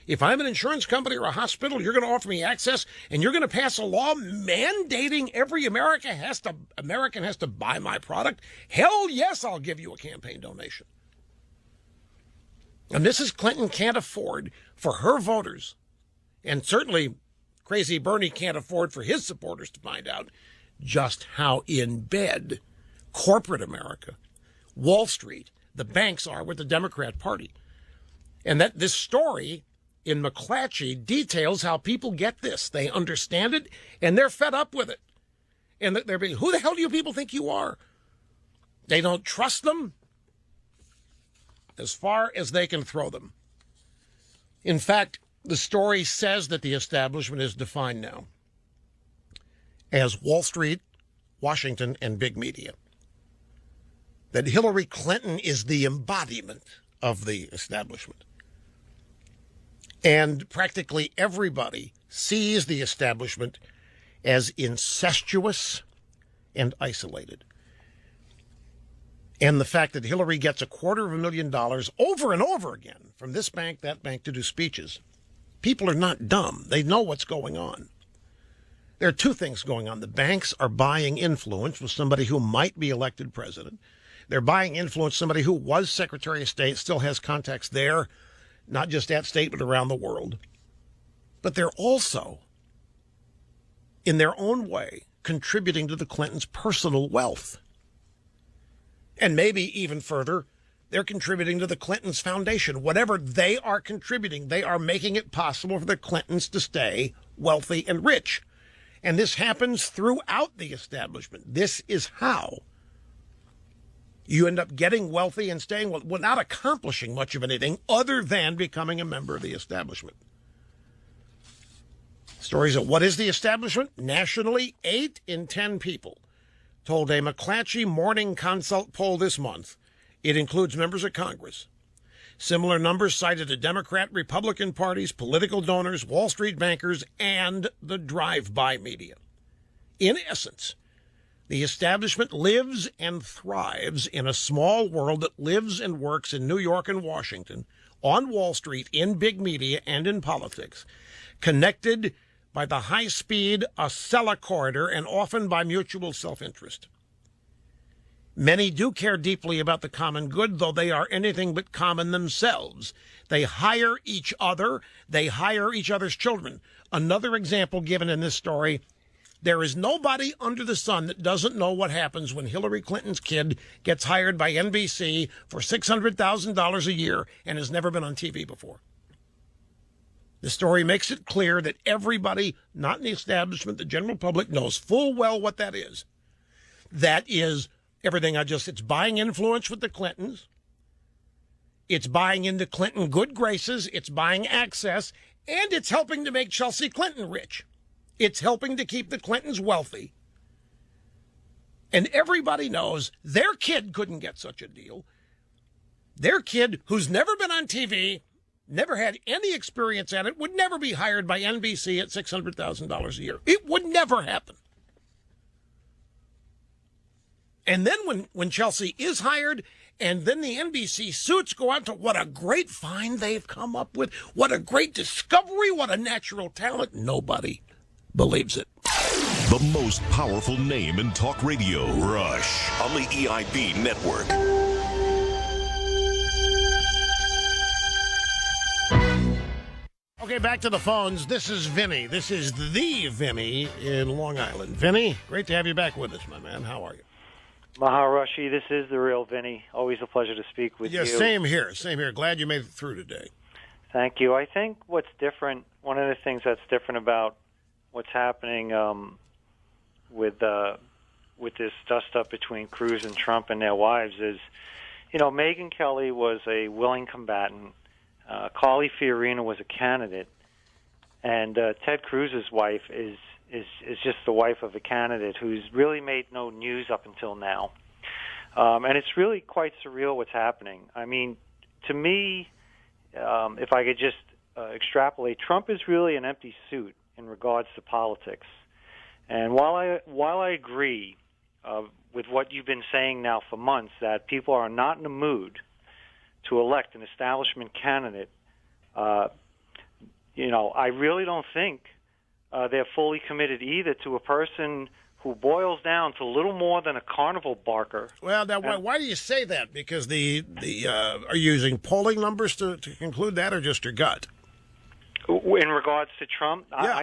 if I'm an insurance company or a hospital, you're going to offer me access, and you're going to pass a law mandating every American has to buy my product, hell yes, I'll give you a campaign donation. And Mrs. Clinton can't afford for her voters, and certainly Crazy Bernie can't afford for his supporters to find out just how in bed corporate America, Wall Street, the banks are with the Democrat Party. And that this story in McClatchy details how people get this. They understand it, and they're fed up with it. And they're being, who the hell do you people think you are? They don't trust them as far as they can throw them. In fact, the story says that the establishment is defined now as Wall Street, Washington, and big media. That Hillary Clinton is the embodiment of the establishment. And practically everybody sees the establishment as incestuous and isolated. And the fact that Hillary gets $250,000 over and over again from this bank, that bank to do speeches. People are not dumb. They know what's going on. There are two things going on. The banks are buying influence with somebody who might be elected president. They're buying influence, somebody who was Secretary of State, still has contacts there, not just at state, but around the world. But they're also, in their own way, contributing to the Clintons' personal wealth. And maybe even further, they're contributing to the Clintons' foundation. Whatever they are contributing, they are making it possible for the Clintons to stay wealthy and rich. And this happens throughout the establishment. This is how you end up getting wealthy and staying wealthy without accomplishing much of anything other than becoming a member of the establishment. Stories of what is the establishment? Nationally, 8 in 10 people told a McClatchy Morning Consult poll this month. It includes members of Congress. Similar numbers cited the Democrat, Republican parties, political donors, Wall Street bankers, and the drive-by media. In essence, the establishment lives and thrives in a small world that lives and works in New York and Washington, on Wall Street, in big media, and in politics, connected by the high-speed Acela corridor and often by mutual self-interest. Many do care deeply about the common good, though they are anything but common themselves. They hire each other. They hire each other's children. Another example given in this story, there is nobody under the sun that doesn't know what happens when Hillary Clinton's kid gets hired by NBC for $600,000 a year and has never been on TV before. The story makes it clear that everybody, not in the establishment, the general public, knows full well what that is. That is everything it's buying influence with the Clintons. It's buying into Clinton good graces. It's buying access. And it's helping to make Chelsea Clinton rich. It's helping to keep the Clintons wealthy. And everybody knows their kid couldn't get such a deal. Their kid, who's never been on TV, never had any experience at it, would never be hired by NBC at $600,000 a year. It would never happen. And then when Chelsea is hired, and then the NBC suits go out to what a great find they've come up with, what a great discovery, what a natural talent, nobody believes it. The most powerful name in talk radio, Rush, on the EIB network. Okay, back to the phones. This is Vinny. This is the Vinny in Long Island. Vinny, great to have you back with us, my man. How are you? Maharashi, this is the real Vinny. Always a pleasure to speak with you. Yeah, same here. Same here. Glad you made it through today. Thank you. I think what's different, one of the things that's different about what's happening with this dust-up between Cruz and Trump and their wives is, Megyn Kelly was a willing combatant. Carly Fiorina was a candidate. And Ted Cruz's wife is just the wife of a candidate who's really made no news up until now. And it's really quite surreal what's happening. I mean, to me, if I could just extrapolate, Trump is really an empty suit in regards to politics. And while I agree with what you've been saying now for months, that people are not in the mood to elect an establishment candidate, I really don't think they're fully committed either to a person who boils down to little more than a carnival barker. Well, now, why do you say that? Because are you using polling numbers to conclude that, or just your gut? In regards to Trump, yeah.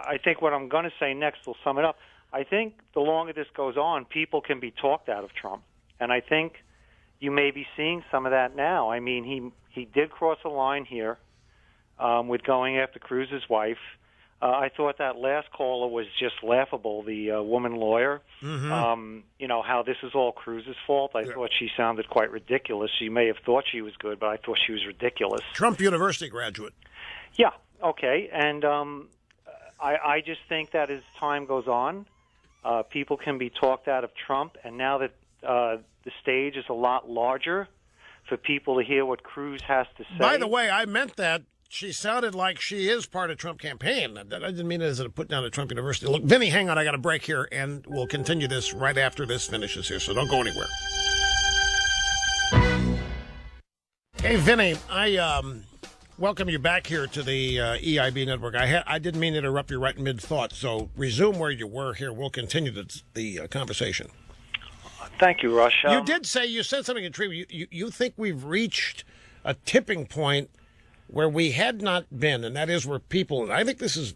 I think what I'm going to say next will sum it up. I think the longer this goes on, people can be talked out of Trump, and I think you may be seeing some of that now. I mean, he did cross a line here with going after Cruz's wife. I thought that last caller was just laughable, the woman lawyer. Mm-hmm. How this is all Cruz's fault. I thought she sounded quite ridiculous. She may have thought she was good, but I thought she was ridiculous. Trump University graduate. Yeah, okay. And I just think that as time goes on, people can be talked out of Trump. And now that the stage is a lot larger for people to hear what Cruz has to say. By the way, I meant that she sounded like she is part of Trump campaign. I didn't mean it as a put down at Trump University. Look, Vinny, hang on. I got a break here, and we'll continue this right after this finishes here, so don't go anywhere. Hey, Vinny, I welcome you back here to the EIB network. I didn't mean to interrupt you right in mid-thought, so resume where you were here. We'll continue the conversation. Thank you, Rush. You said something intriguing. You think we've reached a tipping point where we had not been, and that is where people, and I think this is,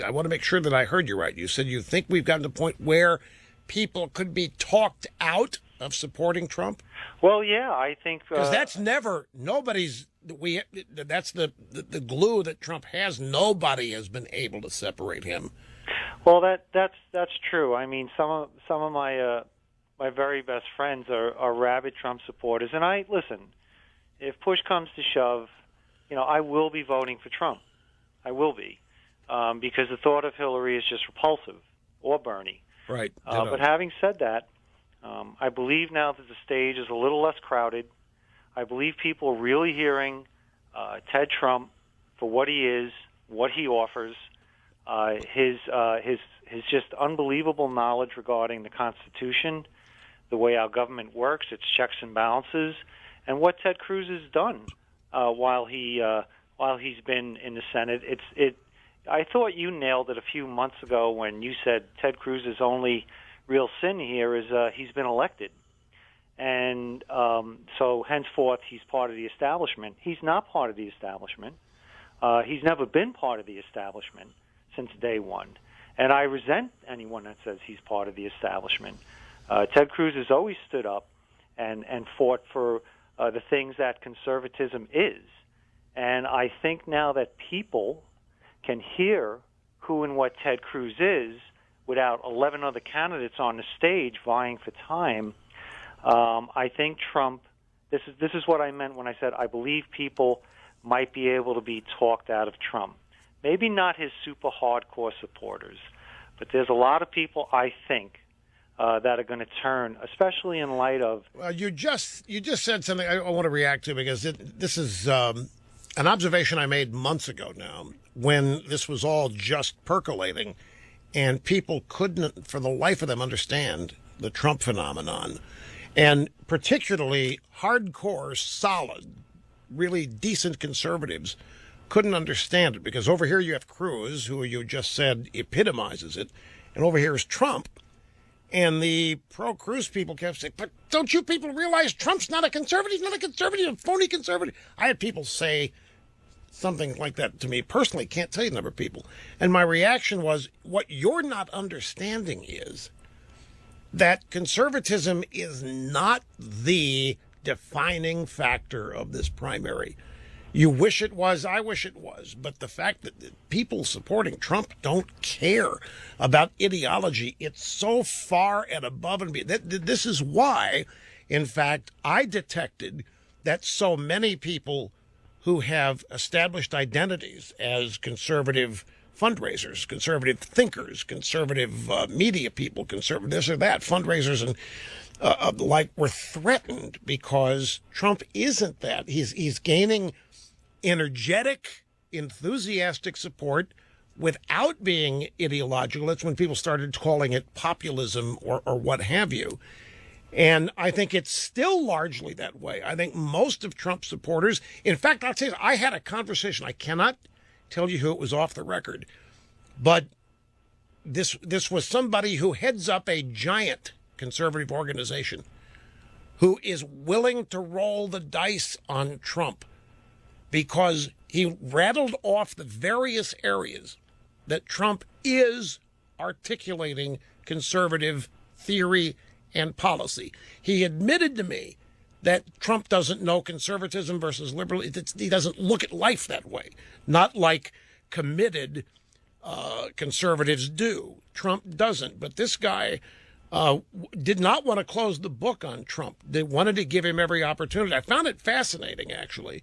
I want to make sure that I heard you right. You said you think we've gotten to the point where people could be talked out of supporting Trump? Well, yeah, I think... Because that's never, that's the glue that Trump has. Nobody has been able to separate him. Well, that's true. I mean, some of my my very best friends are rabid Trump supporters, and listen, if push comes to shove, I will be voting for Trump. I will be, because the thought of Hillary is just repulsive, or Bernie. Right. But having said that, I believe now that the stage is a little less crowded. I believe people are really hearing Ted Trump for what he is, what he offers, his just unbelievable knowledge regarding the Constitution, the way our government works, its checks and balances, and what Ted Cruz has done while he's been in the Senate. I thought you nailed it a few months ago when you said Ted Cruz's only real sin here is he's been elected. And so henceforth he's part of the establishment. He's not part of the establishment. He's never been part of the establishment since day one. And I resent anyone that says he's part of the establishment. Ted Cruz has always stood up and fought for the things that conservatism is. And I think now that people can hear who and what Ted Cruz is without 11 other candidates on the stage vying for time, I think Trump, this is what I meant when I said I believe people might be able to be talked out of Trump. Maybe not his super hardcore supporters, but there's a lot of people, I think, that are going to turn, especially in light of... Well, you just said something I want to react to, because this is an observation I made months ago now, when this was all just percolating, and people couldn't, for the life of them, understand the Trump phenomenon. And particularly hardcore, solid, really decent conservatives couldn't understand it, because over here you have Cruz, who you just said epitomizes it, and over here is Trump. And the pro-Cruz people kept saying, but don't you people realize Trump's not a conservative? He's not a conservative, a phony conservative. I had people say something like that to me personally, can't tell you the number of people. And my reaction was, what you're not understanding is that conservatism is not the defining factor of this primary. You wish it was, I wish it was, but the fact that people supporting Trump don't care about ideology, it's so far and above and beyond. This is why, in fact, I detected that so many people who have established identities as conservative fundraisers, conservative thinkers, conservative media people, conservative this or that, fundraisers and like were threatened because Trump isn't that. He's gaining energetic, enthusiastic support without being ideological. That's when people started calling it populism or what have you. And I think it's still largely that way. I think most of Trump supporters, in fact, I'll tell you, I had a conversation, I cannot tell you who it was off the record, but this was somebody who heads up a giant conservative organization who is willing to roll the dice on Trump because he rattled off the various areas that Trump is articulating conservative theory and policy. He admitted to me that Trump doesn't know conservatism versus liberal. He doesn't look at life that way, not like committed conservatives do. Trump doesn't. But this guy did not want to close the book on Trump. They wanted to give him every opportunity. I found it fascinating, actually,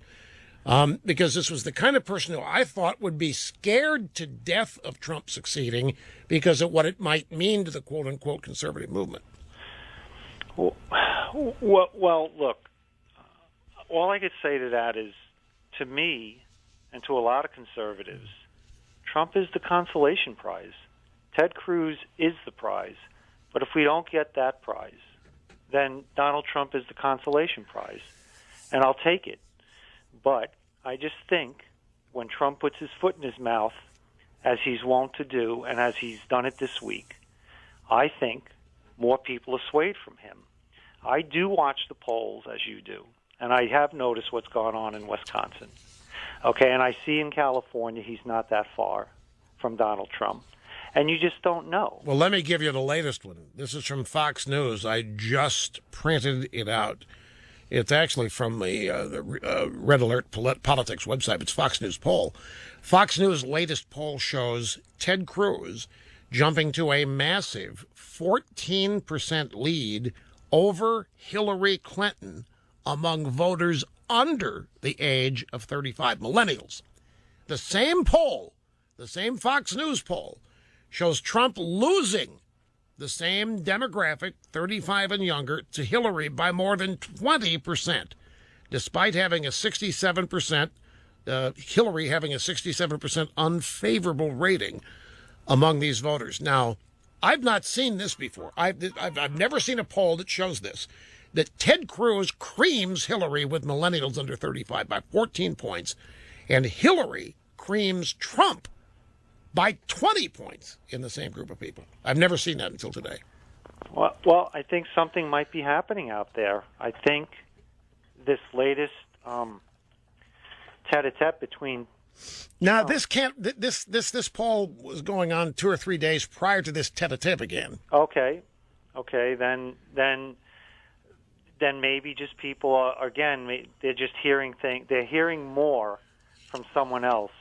because this was the kind of person who I thought would be scared to death of Trump succeeding because of what it might mean to the quote-unquote conservative movement. Well, look, all I could say to that is, to me, and to a lot of conservatives, Trump is the consolation prize. Ted Cruz is the prize. But if we don't get that prize, then Donald Trump is the consolation prize. And I'll take it. But I just think when Trump puts his foot in his mouth, as he's wont to do, and as he's done it this week, I think more people are swayed from him. I do watch the polls, as you do, and I have noticed what's gone on in Wisconsin. Okay, and I see in California he's not that far from Donald Trump. And you just don't know. Well, let me give you the latest one. This is from Fox News. I just printed it out. It's actually from the Red Alert Politics website. It's Fox News poll. Fox News' latest poll shows Ted Cruz jumping to a massive 14% lead over Hillary Clinton among voters under the age of 35, millennials. The same poll, the same Fox News poll, shows Trump losing the same demographic, 35 and younger, to Hillary by more than 20%, despite having a 67%, Hillary having a 67% unfavorable rating among these voters. Now, I've not seen this before. I've never seen a poll that shows this, that Ted Cruz creams Hillary with millennials under 35 by 14 points, and Hillary creams Trump by 20 points in the same group of people. I've never seen that until today. Well, I think something might be happening out there. I think this latest tete-a-tete between... Now, this poll was going on 2 or 3 days prior to this tete-a-tete again. Okay, then maybe just people are, again, they're just hearing they're hearing more from someone else,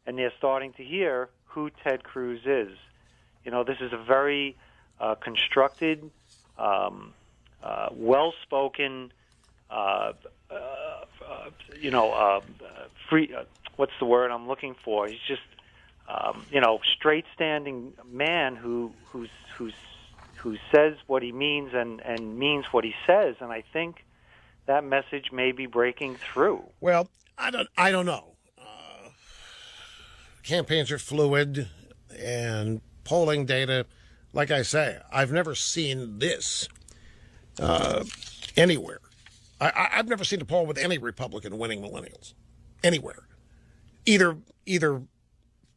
and they're starting to hear who Ted Cruz is. You know, this is a very constructed, well-spoken, free. What's the word I'm looking for? He's just, straight-standing man who says what he means and means what he says. And I think that message may be breaking through. Well, I don't know. Campaigns are fluid, and polling data, like I say, I've never seen this anywhere. I've never seen a poll with any Republican winning millennials anywhere, either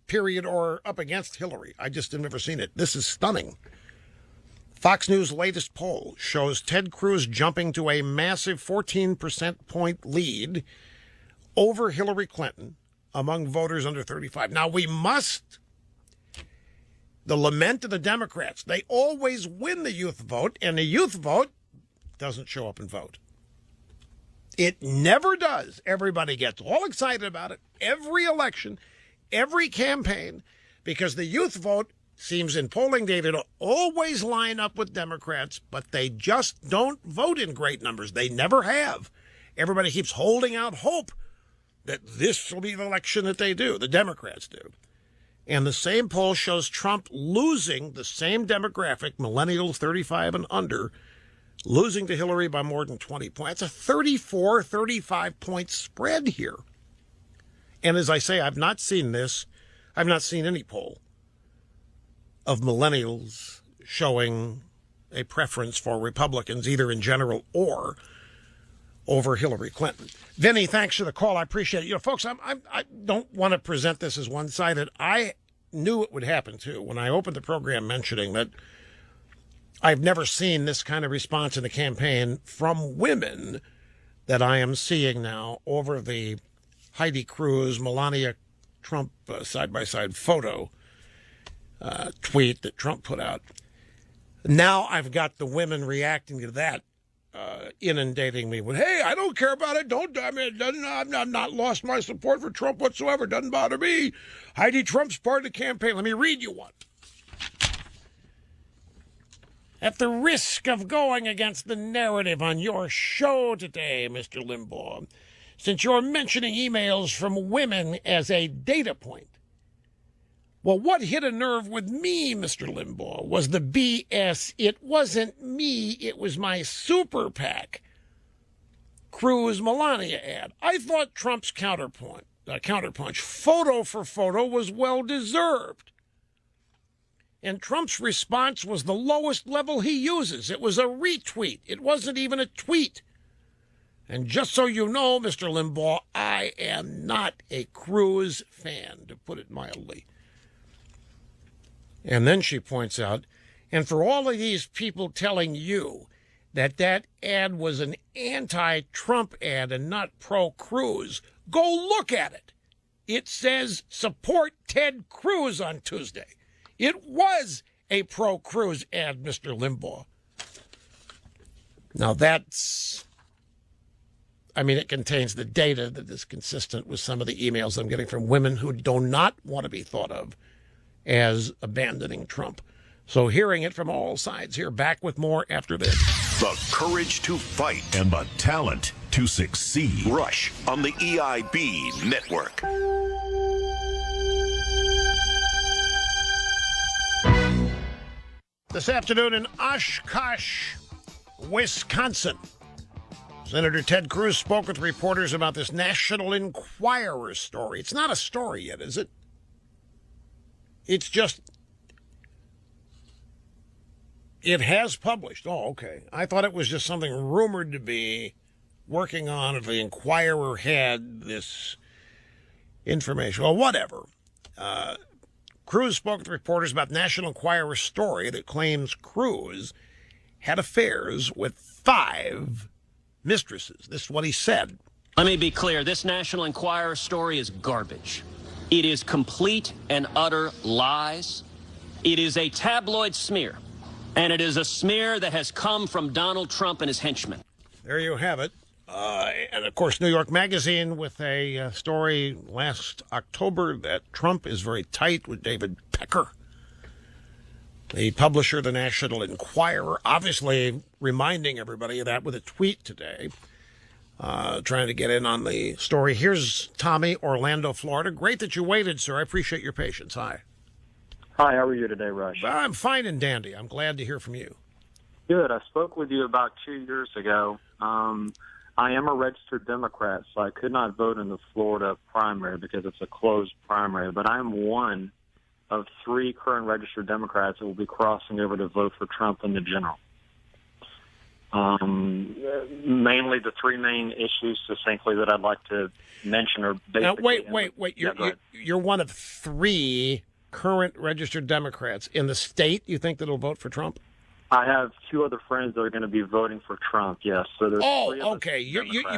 period or up against Hillary. I just have never seen it. This is stunning. Fox News' latest poll shows Ted Cruz jumping to a massive 14% point lead over Hillary Clinton among voters under 35. Now, the lament of the Democrats, they always win the youth vote, and the youth vote doesn't show up and vote. It never does. Everybody gets all excited about it, every election, every campaign, because the youth vote seems in polling data to always line up with Democrats, but they just don't vote in great numbers. They never have. Everybody keeps holding out hope that this will be the election that they do, the Democrats do. And the same poll shows Trump losing the same demographic, millennials 35 and under, losing to Hillary by more than 20 points. That's a 34, 35-point spread here. And as I say, I've not seen this. I've not seen any poll of millennials showing a preference for Republicans, either in general or over Hillary Clinton. Vinny, thanks for the call. I appreciate it. You know, folks, I don't want to present this as one-sided. I knew it would happen, too, when I opened the program mentioning that I've never seen this kind of response in the campaign from women that I am seeing now over the Heidi Cruz, Melania Trump side-by-side photo tweet that Trump put out. Now I've got the women reacting to that, inundating me with, hey, I don't care about it. I've not lost my support for Trump whatsoever. Doesn't bother me. Heidi Trump's part of the campaign. Let me read you one. At the risk of going against the narrative on your show today, Mr. Limbaugh, since you're mentioning emails from women as a data point, well, what hit a nerve with me, Mr. Limbaugh, was the BS. It wasn't me. It was my super PAC Cruz Melania ad. I thought Trump's counterpoint counterpunch. Photo for photo was well-deserved. And Trump's response was the lowest level he uses. It was a retweet. It wasn't even a tweet. And just so you know, Mr. Limbaugh, I am not a Cruz fan, to put it mildly. And then she points out, and for all of these people telling you that that ad was an anti-Trump ad and not pro-Cruz, go look at it. It says support Ted Cruz on Tuesday. It was a pro-Cruz ad, Mr. Limbaugh. Now it contains the data that is consistent with some of the emails I'm getting from women who do not want to be thought of as abandoning Trump. So hearing it from all sides here, back with more after this. The courage to fight and the talent to succeed. Rush on the EIB network. This afternoon in Oshkosh, Wisconsin, Senator Ted Cruz spoke with reporters about this National Enquirer story. It's not a story yet, is it? It's just, it has published. Oh, okay. I thought it was just something rumored to be working on if the Enquirer had this information. Well, whatever. Cruz spoke with reporters about National Enquirer story that claims Cruz had affairs with 5 mistresses. This is what he said. Let me be clear. This National Enquirer story is garbage. It is complete and utter lies. It is a tabloid smear, and it is a smear that has come from Donald Trump and his henchmen. There you have it. And, of course, New York Magazine with a story last October that Trump is very tight with David Pecker, the publisher of the National Enquirer, obviously reminding everybody of that with a tweet today, trying to get in on the story. Here's Tommy, Orlando, Florida. Great that you waited, sir. I appreciate your patience. Hi. Hi, how are you today, Rush? I'm fine and dandy. I'm glad to hear from you. Good. I spoke with you about 2 years ago. I am a registered Democrat, so I could not vote in the Florida primary because it's a closed primary, but I'm one of 3 current registered Democrats that will be crossing over to vote for Trump in the general. Mainly the 3 main issues, succinctly, that I'd like to mention are basically... Now, wait. You're one of 3 current registered Democrats in the state you think that'll vote for Trump? I have 2 other friends that are going to be voting for Trump, yes. So there's 3 of us okay.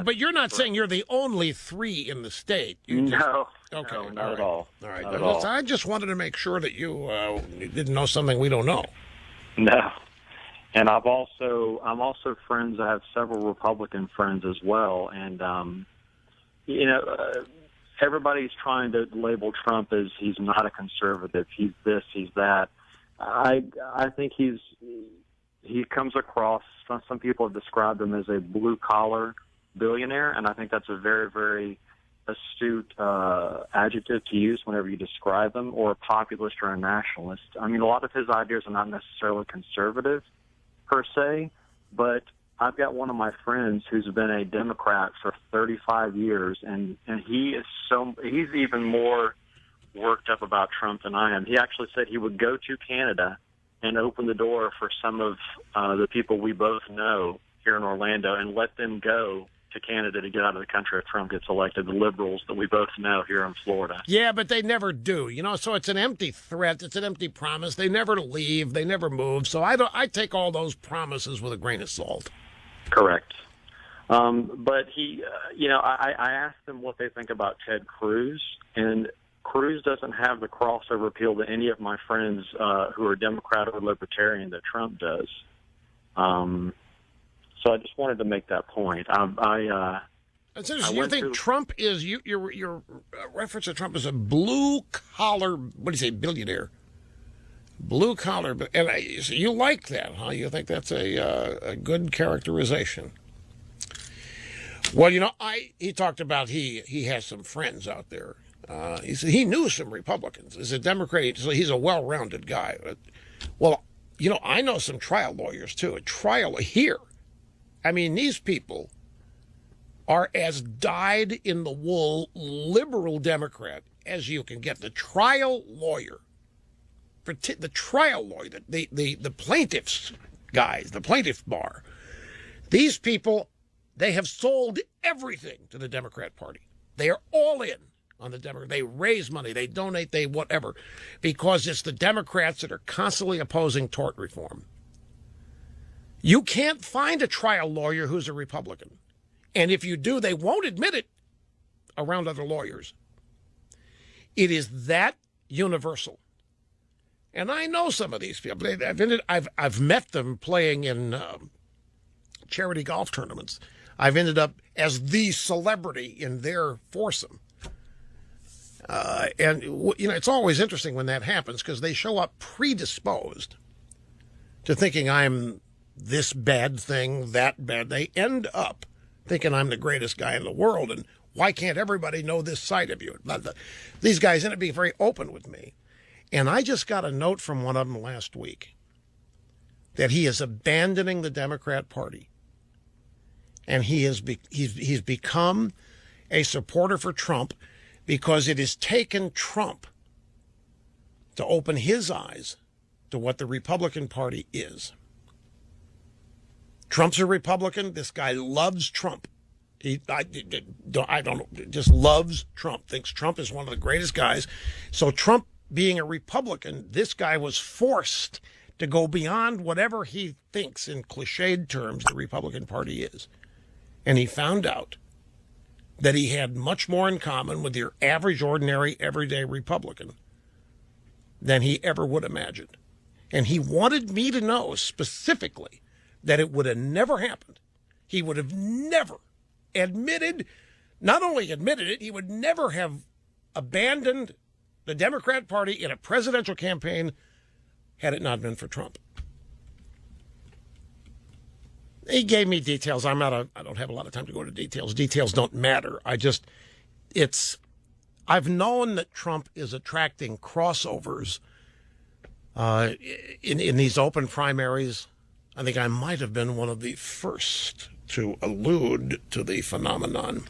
But you're not saying you're the only 3 in the state. No, okay, not at all. All right. Not at all. I just wanted to make sure that you didn't know something we don't know. No. And I'm also friends. I have several Republican friends as well. And, everybody's trying to label Trump as he's not a conservative. He's this, he's that. I think he comes across, some people have described him as a blue-collar billionaire, and I think that's a very, very astute adjective to use whenever you describe him, or a populist or a nationalist. I mean, a lot of his ideas are not necessarily conservative, per se, but I've got one of my friends who's been a Democrat for 35 years, and he's even more worked up about Trump than I am. He actually said he would go to Canada and open the door for some of the people we both know here in Orlando and let them go to Canada to get out of the country if Trump gets elected, the liberals that we both know here in Florida. Yeah, but they never do. So it's an empty threat. It's an empty promise. They never leave. They never move. So I take all those promises with a grain of salt. Correct. But he, I asked them what they think about Ted Cruz, and Cruz doesn't have the crossover appeal to any of my friends who are Democrat or Libertarian that Trump does. So I just wanted to make that point. You think Trump is your reference to Trump as a blue collar? What do you say, billionaire? Blue collar, and so you like that, huh? You think that's a good characterization? Well, he talked about he has some friends out there. He said he knew some Republicans. He's a Democrat, so he's a well-rounded guy. Well, I know some trial lawyers, too. A trial here. I mean, these people are as dyed-in-the-wool liberal Democrat as you can get. The trial lawyer, the plaintiffs guys, the plaintiff bar, these people, they have sold everything to the Democrat Party. They are all in on the Democrat. They raise money, they donate, they whatever, because it's the Democrats that are constantly opposing tort reform. You can't find a trial lawyer who's a Republican. And if you do, they won't admit it around other lawyers. It is that universal. And I know some of these people. I've met them playing in charity golf tournaments. I've ended up as the celebrity in their foursome. And, you know, it's always interesting when that happens because they show up predisposed to thinking I'm this bad thing, that bad. They end up thinking I'm the greatest guy in the world, and why can't everybody know this side of you? These guys end up being very open with me. And I just got a note from one of them last week that he is abandoning the Democrat Party. And he's become a supporter for Trump because it has taken Trump to open his eyes to what the Republican Party is. Trump's a Republican. This guy loves Trump. Just loves Trump, thinks Trump is one of the greatest guys. So Trump being a Republican, this guy was forced to go beyond whatever he thinks in cliched terms the Republican Party is. And he found out that he had much more in common with your average, ordinary, everyday Republican than he ever would imagine. And he wanted me to know specifically that it would have never happened. He would have never not only admitted it, he would never have abandoned the Democrat Party in a presidential campaign had it not been for Trump. He gave me details. I don't have a lot of time to go into details. Details don't matter. I've known that Trump is attracting crossovers in these open primaries. I think I might have been one of the first to allude to the phenomenon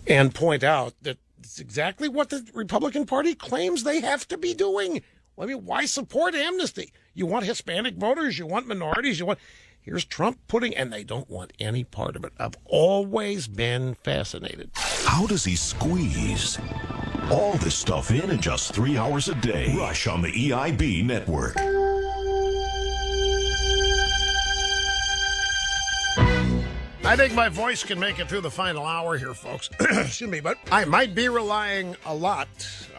and point out that it's exactly what the Republican Party claims they have to be doing. I mean, why support amnesty? You want Hispanic voters, you want minorities, here's Trump and they don't want any part of it. I've always been fascinated. How does he squeeze all this stuff in just 3 hours a day? Rush on the EIB network. I think my voice can make it through the final hour here, folks. Excuse me, but I might be relying a lot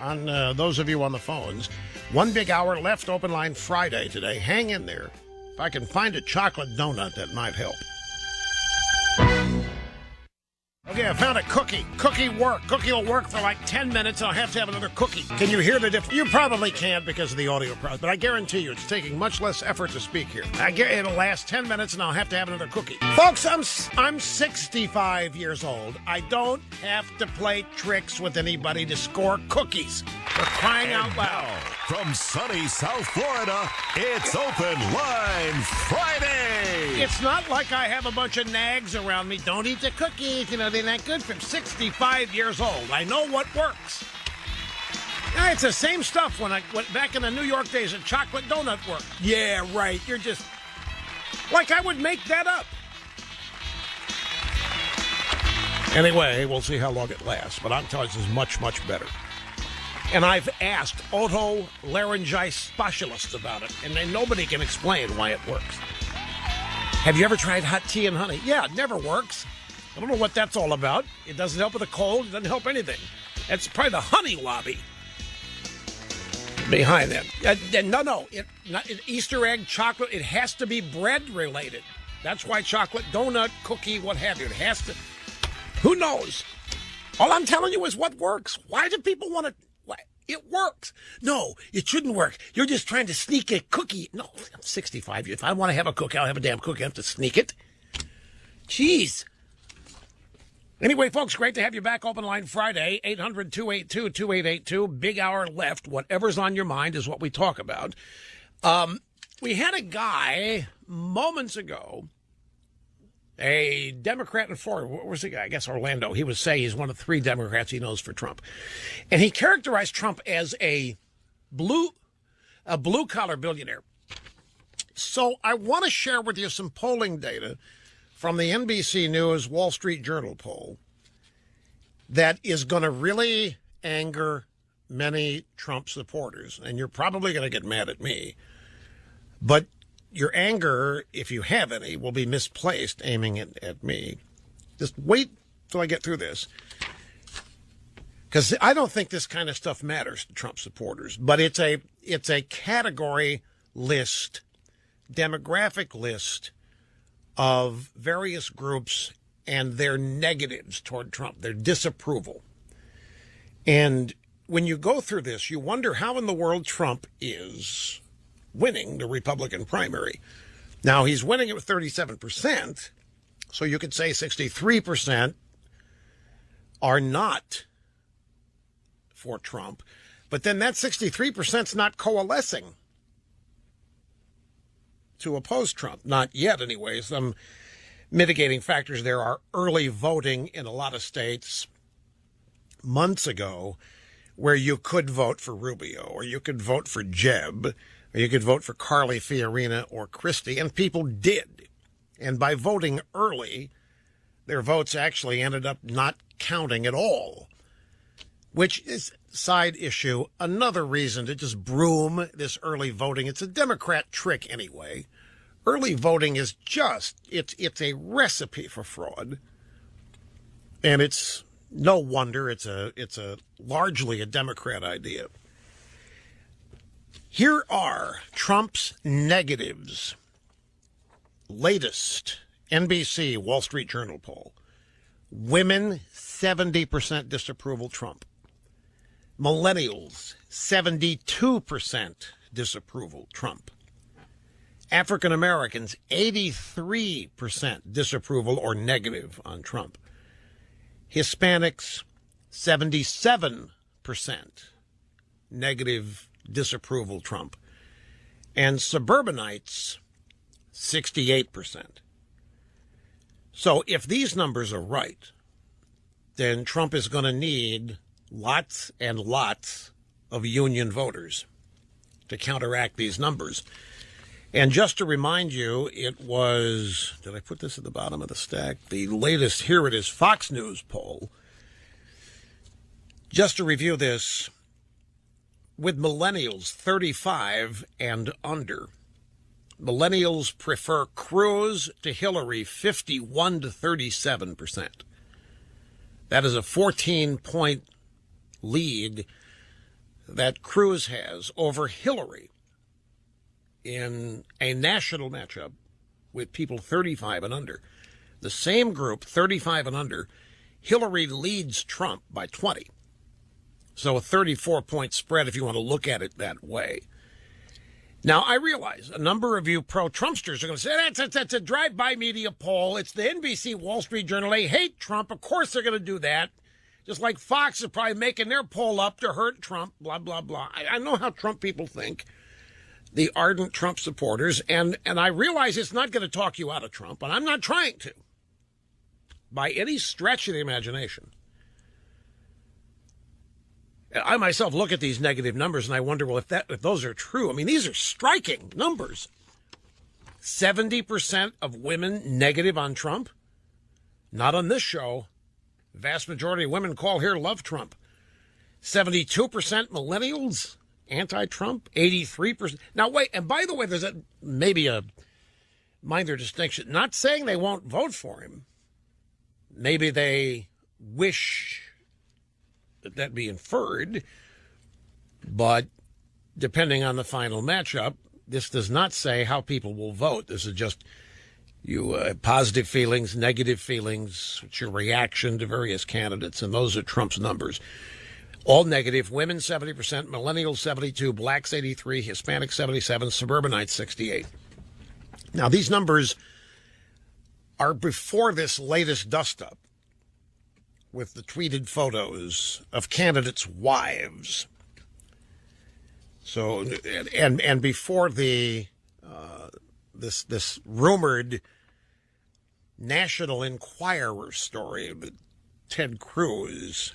on those of you on the phones. 1 big hour left, open line Friday today. Hang in there. If I can find a chocolate donut, that might help. Okay, I found a cookie. Cookie will work for like 10 minutes, and I'll have to have another cookie. Can you hear the difference? You probably can't because of the audio problem, but I guarantee you it's taking much less effort to speak here. It'll last 10 minutes, and I'll have to have another cookie. Folks, I'm 65 years old. I don't have to play tricks with anybody to score cookies. For crying out loud. Now, from sunny South Florida, it's Open Line Friday. It's not like I have a bunch of nags around me. Don't eat the cookies. They're not good for 65 years old. I know what works. Yeah, it's the same stuff when back in the New York days, a chocolate donut worked. Yeah, right. You're just like I would make that up. Anyway, we'll see how long it lasts, but I'm telling you, this is much, much better. And I've asked otolaryngeitis specialists about it, and nobody can explain why it works. Have you ever tried hot tea and honey? Yeah, it never works. I don't know what that's all about. It doesn't help with a cold. It doesn't help anything. That's probably the honey lobby behind that. No. Easter egg, chocolate, it has to be bread related. That's why chocolate, donut, cookie, what have you. It has to. Who knows? All I'm telling you is what works. Why do people want to? It works. No, it shouldn't work. You're just trying to sneak a cookie. No, I'm 65. If I want to have a cookie, I'll have a damn cookie. I have to sneak it. Jeez. Anyway, folks, great to have you back. Open line Friday, 800-282-2882. Big hour left. Whatever's on your mind is what we talk about. We had a guy moments ago, a Democrat in Florida. What was the guy? I guess Orlando. He was saying he's one of 3 Democrats he knows for Trump. And he characterized Trump as a blue-collar billionaire. So I want to share with you some polling data from the NBC News Wall Street Journal poll that is going to really anger many Trump supporters. And you're probably going to get mad at me. But your anger, if you have any, will be misplaced aiming it at me. Just wait till I get through this. Because I don't think this kind of stuff matters to Trump supporters. But it's a category list, demographic list of various groups and their negatives toward Trump, their disapproval. And when you go through this, you wonder how in the world Trump is winning the Republican primary. Now, he's winning it with 37%, so you could say 63% are not for Trump. But then that 63% is not coalescing to oppose Trump. Not yet, anyway. Some mitigating factors there are early voting in a lot of states months ago where you could vote for Rubio, or you could vote for Jeb, or you could vote for Carly Fiorina or Christie, and people did. And by voting early, their votes actually ended up not counting at all, which is a side issue, another reason to just broom this early voting. It's a Democrat trick anyway. Early voting is just, it's a recipe for fraud. And it's no wonder it's a largely a Democrat idea. Here are Trump's negatives. Latest NBC Wall Street Journal poll. Women, 70% disapproval Trump. Millennials, 72% disapproval Trump. African Americans, 83% disapproval or negative on Trump. Hispanics, 77% negative disapproval Trump. And suburbanites, 68%. So if these numbers are right, then Trump is going to need lots and lots of union voters to counteract these numbers. And just to remind you, it was, did I put this at the bottom of the stack? The latest, here it is, Fox News poll. Just to review this, with millennials 35 and under, millennials prefer Cruz to Hillary 51 to 37%. That is a 14-point lead that Cruz has over Hillary in a national matchup with people 35 and under. The same group, 35 and under, Hillary leads Trump by 20. So a 34-point spread if you want to look at it that way. Now, I realize a number of you pro-Trumpsters are going to say, that's a drive-by media poll. It's the NBC Wall Street Journal. They hate Trump. Of course they're going to do that. Just like Fox is probably making their poll up to hurt Trump, blah, blah, blah. I know how Trump people think, the ardent Trump supporters, and I realize it's not going to talk you out of Trump, and I'm not trying to, by any stretch of the imagination. I myself look at these negative numbers and I wonder, well, if those are true, I mean, these are striking numbers. 70% of women negative on Trump? Not on this show. The vast majority of women call here love Trump. 72% millennials anti-Trump, 83%. Now, wait, and by the way, there's maybe a minor distinction. Not saying they won't vote for him. Maybe they wish that be inferred, but depending on the final matchup, this does not say how people will vote. This is just positive feelings, negative feelings, it's your reaction to various candidates, and those are Trump's numbers. All negative. Women 70%, millennials 72%, blacks 83%, Hispanics 77%, suburbanites 68%. Now, these numbers are before this latest dust-up with the tweeted photos of candidates' wives. So, and before the this rumored National Enquirer story that Ted Cruz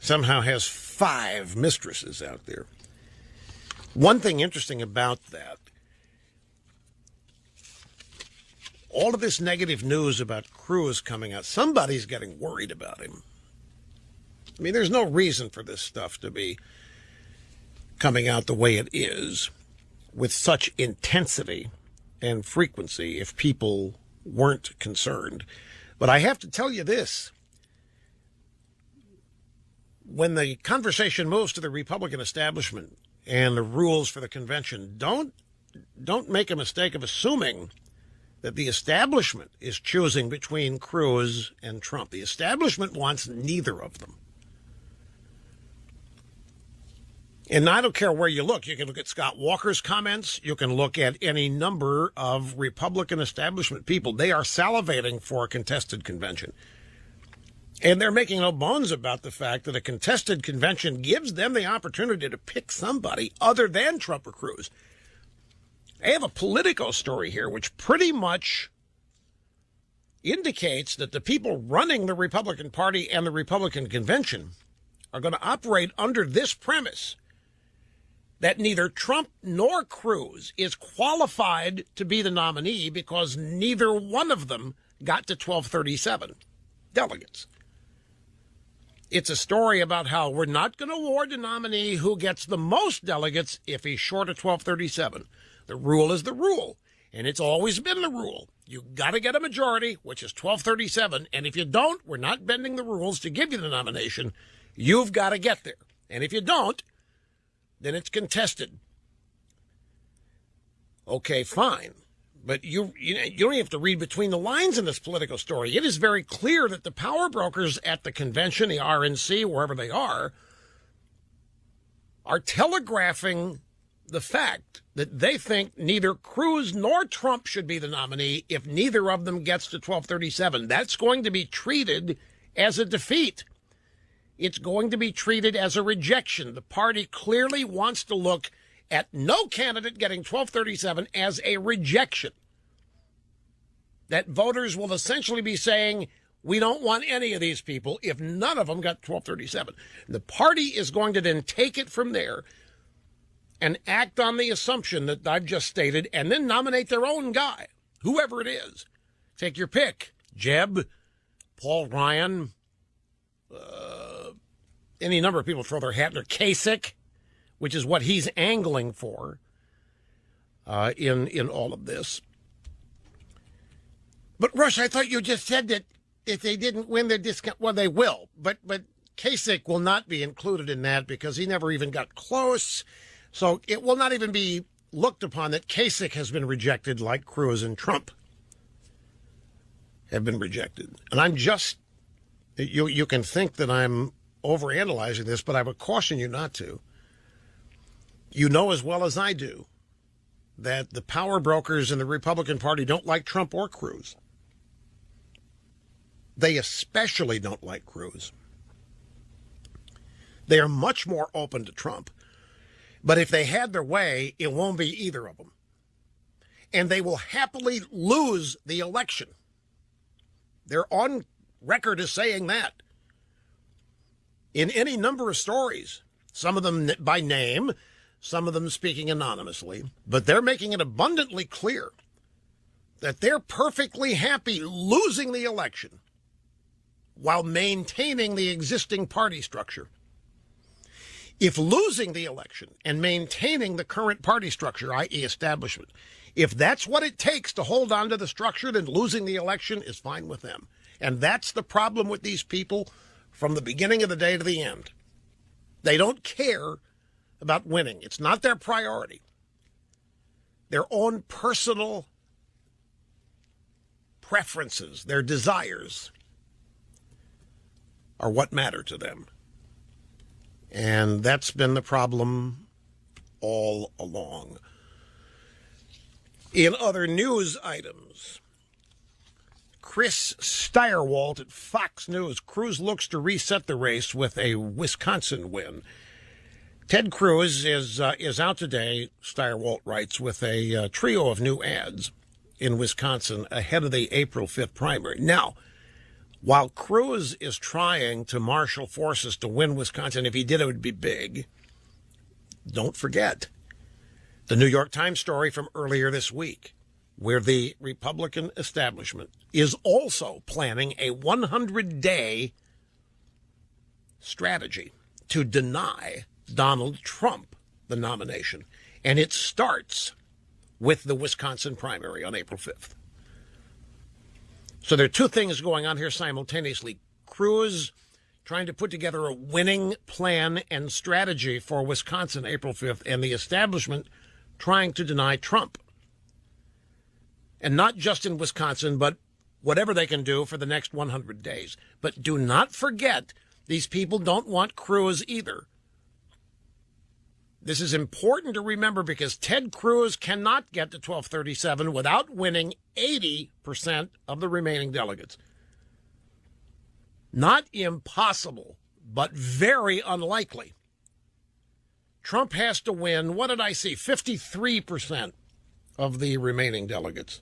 somehow has 5 mistresses out there. One thing interesting about that, all of this negative news about Cruz coming out, somebody's getting worried about him. I mean, there's no reason for this stuff to be coming out the way it is with such intensity and frequency if people weren't concerned. But I have to tell you this. When the conversation moves to the Republican establishment and the rules for the convention, don't make a mistake of assuming that the establishment is choosing between Cruz and Trump. The establishment wants neither of them. And I don't care where you look. You can look at Scott Walker's comments. You can look at any number of Republican establishment people. They are salivating for a contested convention. And they're making no bones about the fact that a contested convention gives them the opportunity to pick somebody other than Trump or Cruz. I have a Politico story here which pretty much indicates that the people running the Republican Party and the Republican convention are going to operate under this premise that neither Trump nor Cruz is qualified to be the nominee because neither one of them got to 1237 delegates. It's a story about how we're not going to award a nominee who gets the most delegates if he's short of 1237. The rule is the rule, and it's always been the rule. You got to get a majority, which is 1237, and if you don't, we're not bending the rules to give you the nomination. You've got to get there. And if you don't, then it's contested. Okay, fine. But you don't have to read between the lines in this Politico story. It is very clear that the power brokers at the convention, the RNC, wherever they are telegraphing the fact that they think neither Cruz nor Trump should be the nominee if neither of them gets to 1237. That's going to be treated as a defeat. It's going to be treated as a rejection. The party clearly wants to look at no candidate getting 1237 as a rejection. That voters will essentially be saying, we don't want any of these people if none of them got 1237. The party is going to then take it from there and act on the assumption that I've just stated and then nominate their own guy, whoever it is. Take your pick. Jeb, Paul Ryan, any number of people throw their hat in there. Kasich, which is what he's angling for in all of this. But, Rush, I thought you just said that if they didn't win their discount, well, they will. But Kasich will not be included in that because he never even got close. So it will not even be looked upon that Kasich has been rejected like Cruz and Trump have been rejected. And I'm just, you can think that I'm overanalyzing this, but I would caution you not to. You know as well as I do that the power brokers in the Republican Party don't like Trump or Cruz. They especially don't like Cruz. They are much more open to Trump. But if they had their way, it won't be either of them. And they will happily lose the election. They're on record as saying that. In any number of stories, some of them by name, some of them speaking anonymously, but they're making it abundantly clear that they're perfectly happy losing the election while maintaining the existing party structure. If losing the election and maintaining the current party structure, i.e. establishment, if that's what it takes to hold on to the structure, then losing the election is fine with them. And that's the problem with these people from the beginning of the day to the end. They don't care about winning. It's not their priority. Their own personal preferences, their desires, are what matter to them. And that's been the problem all along. In other news items, Chris Steyerwalt at Fox News. Cruz looks to reset the race with a Wisconsin win. Ted Cruz is out today, Steyerwalt writes, with a trio of new ads. in Wisconsin ahead of the April 5th primary. Now, while Cruz is trying to marshal forces to win Wisconsin, if he did, it would be big. Don't forget the New York Times story from earlier this week, where the Republican establishment is also planning a 100-day strategy to deny Donald Trump the nomination. And it starts with the Wisconsin primary on April 5th. So there are two things going on here simultaneously. Cruz trying to put together a winning plan and strategy for Wisconsin April 5th, and the establishment trying to deny Trump. And not just in Wisconsin, but whatever they can do for the next 100 days. But do not forget, these people don't want Cruz either. This is important to remember because Ted Cruz cannot get to 1237 without winning 80% of the remaining delegates. Not impossible, but very unlikely. Trump has to win, what did I see, 53% of the remaining delegates.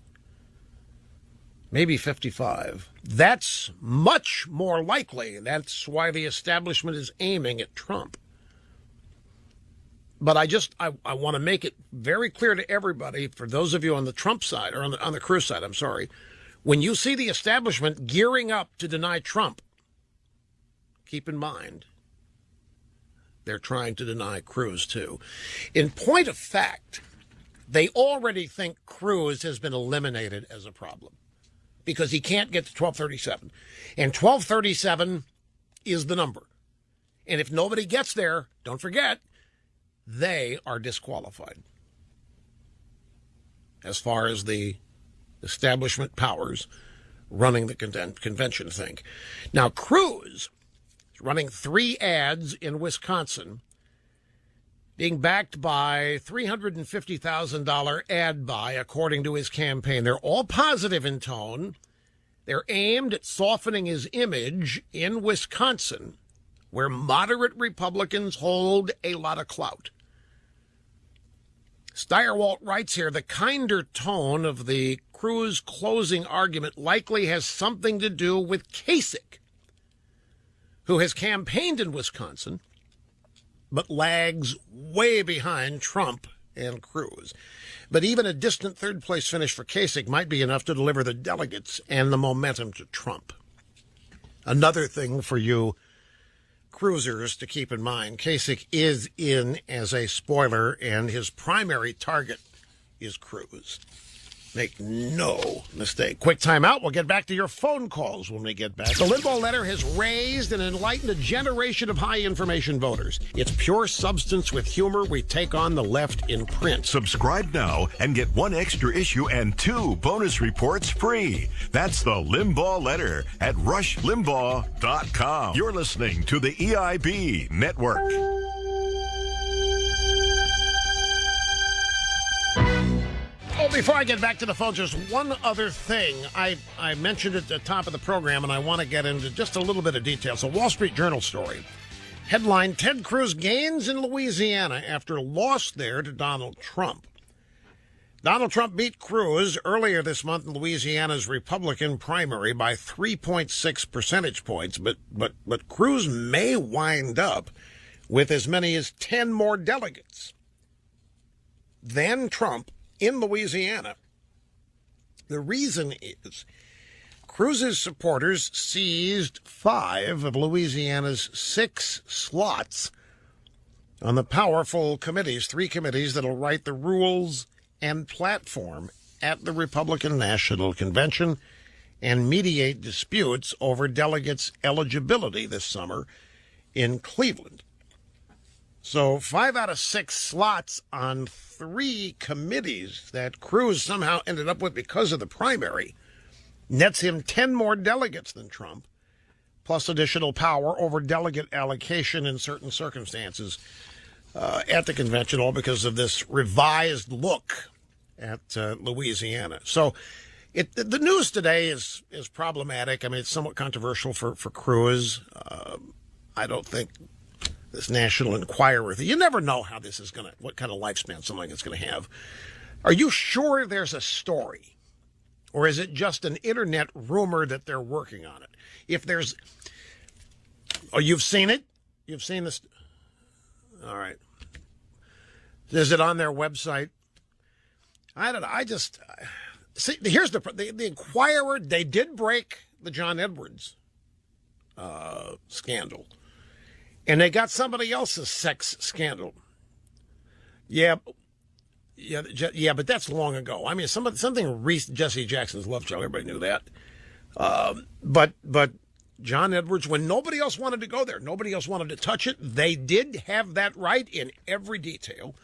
Maybe 55. That's much more likely. That's why the establishment is aiming at Trump. But I want to make it very clear to everybody, for those of you on the Trump side, or on the Cruz side, I'm sorry, when you see the establishment gearing up to deny Trump, keep in mind, they're trying to deny Cruz too. In point of fact, they already think Cruz has been eliminated as a problem because he can't get to 1237. And 1237 is the number. And if nobody gets there, don't forget, they are disqualified as far as the establishment powers running the convention think. Now, Cruz is running 3 ads in Wisconsin, being backed by $350,000 ad buy, according to his campaign. They're all positive in tone. They're aimed at softening his image in Wisconsin, where moderate Republicans hold a lot of clout. Steyerwalt writes here, the kinder tone of the Cruz closing argument likely has something to do with Kasich, who has campaigned in Wisconsin, but lags way behind Trump and Cruz. But even a distant third-place finish for Kasich might be enough to deliver the delegates and the momentum to Trump. Another thing for you cruisers to keep in mind, Kasich is in as a spoiler, and his primary target is Cruz. Make no mistake. Quick time out. We'll get back to your phone calls when we get back. The Limbaugh letter has raised and enlightened a generation of high-information voters. It's pure substance with humor. We take on the left in print. Subscribe now and get 1 extra issue and 2 bonus reports free. That's the Limbaugh letter at rushlimbaugh.com. You're listening to the EIB Network. Oh, before I get back to the phone, just one other thing. I mentioned at the top of the program, and I want to get into just a little bit of detail. So, Wall Street Journal story. Headline, Ted Cruz gains in Louisiana after loss there to Donald Trump. Donald Trump beat Cruz earlier this month in Louisiana's Republican primary by 3.6 percentage points, but Cruz may wind up with as many as 10 more delegates than Trump in Louisiana. The reason is Cruz's supporters seized 5 of Louisiana's 6 slots on the powerful committees, 3 committees that'll write the rules and platform at the Republican National Convention and mediate disputes over delegates' eligibility this summer in Cleveland. So 5 out of 6 slots on 3 committees that Cruz somehow ended up with because of the primary nets him 10 more delegates than Trump, plus additional power over delegate allocation in certain circumstances at the convention, all because of this revised look at Louisiana. So the news today is problematic. I mean, it's somewhat controversial for Cruz. I don't think this National Enquirer, you never know how this is what kind of lifespan something like it's going to have. Are you sure there's a story Or is it just an internet rumor that they're working on it? If there's... Oh, you've seen it? You've seen this? All right. Is it on their website? I don't know. I just... See, here's the Inquirer, they did break the John Edwards scandal. And they got somebody else's sex scandal. Yeah, but that's long ago. I mean, something Reese Jesse Jackson's love child. Everybody knew that. But John Edwards, when nobody else wanted to go there, nobody else wanted to touch it, they did have that right in every detail.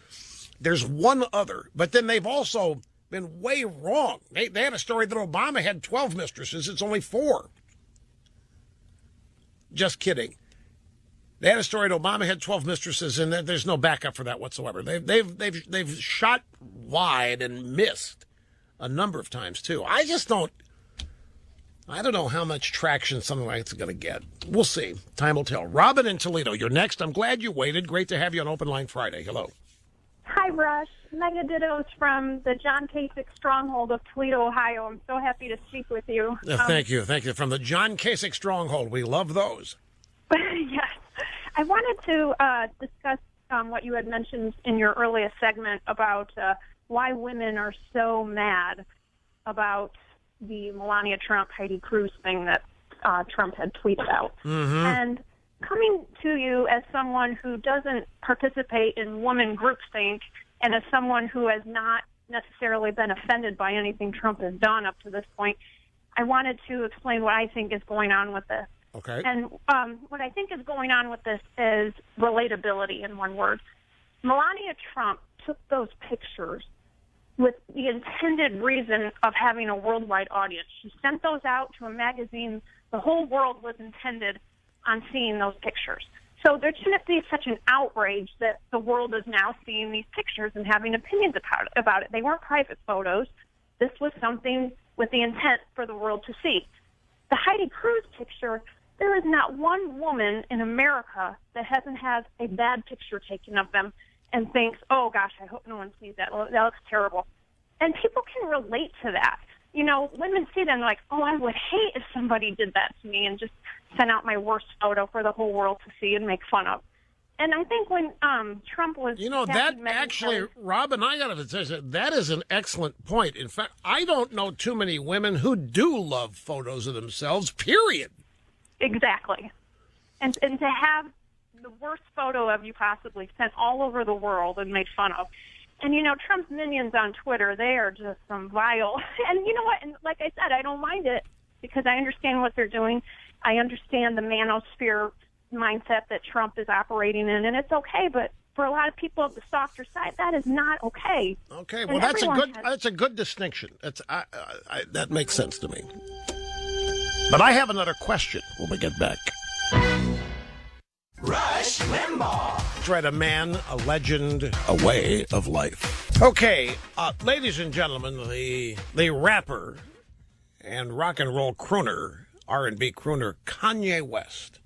There's one other, but then they've also been way wrong. They had a story that Obama had 12 mistresses. It's only 4. Just kidding. They had a story that Obama had 12 mistresses, and there's no backup for that whatsoever. They've shot wide and missed a number of times too. I don't know how much traction something like it's going to get. We'll see. Time will tell. Robin in Toledo, you're next. I'm glad you waited. Great to have you on Open Line Friday. Hello. Hi, Rush. Mega Dittos from the John Kasich Stronghold of Toledo, Ohio. I'm so happy to speak with you. Thank you. Thank you. From the John Kasich Stronghold. We love those. Yes. I wanted to discuss what you had mentioned in your earlier segment about why women are so mad about the Melania Trump, Heidi Cruz thing that Trump had tweeted out. Mm-hmm. And coming to you as someone who doesn't participate in woman groupthink and as someone who has not necessarily been offended by anything Trump has done up to this point, I wanted to explain what I think is going on with this. Okay. And what I think is going on with this is relatability, in one word. Melania Trump took those pictures with the intended reason of having a worldwide audience. She sent those out to a magazine. The whole world was intended on seeing those pictures. So there shouldn't be such an outrage that the world is now seeing these pictures and having opinions about it. They weren't private photos. This was something with the intent for the world to see. The Heidi Cruz picture, there is not one woman in America that hasn't had a bad picture taken of them and thinks, oh, gosh, I hope no one sees that. That looks terrible. And people can relate to that. You know, women see them like, oh, I would hate if somebody did that to me and just sent out my worst photo for the whole world to see and make fun of. And I think when Trump was... You know, that actually, Robin, I got to say, that is an excellent point. In fact, I don't know too many women who do love photos of themselves, period. Exactly. And to have the worst photo of you possibly sent all over the world and made fun of. And, you know, Trump's minions on Twitter, they are just some vile. And you know what? And like I said, I don't mind it because I understand what they're doing. I understand the manosphere mindset that Trump is operating in, and it's okay. But for a lot of people of the softer side, that is not okay. Okay, well, that's a good distinction. That makes sense to me. But I have another question when we get back. Rush Limbaugh. That's right, a man, a legend, a way of life. Okay, ladies and gentlemen, the rapper and rock and roll crooner, R&B crooner Kanye West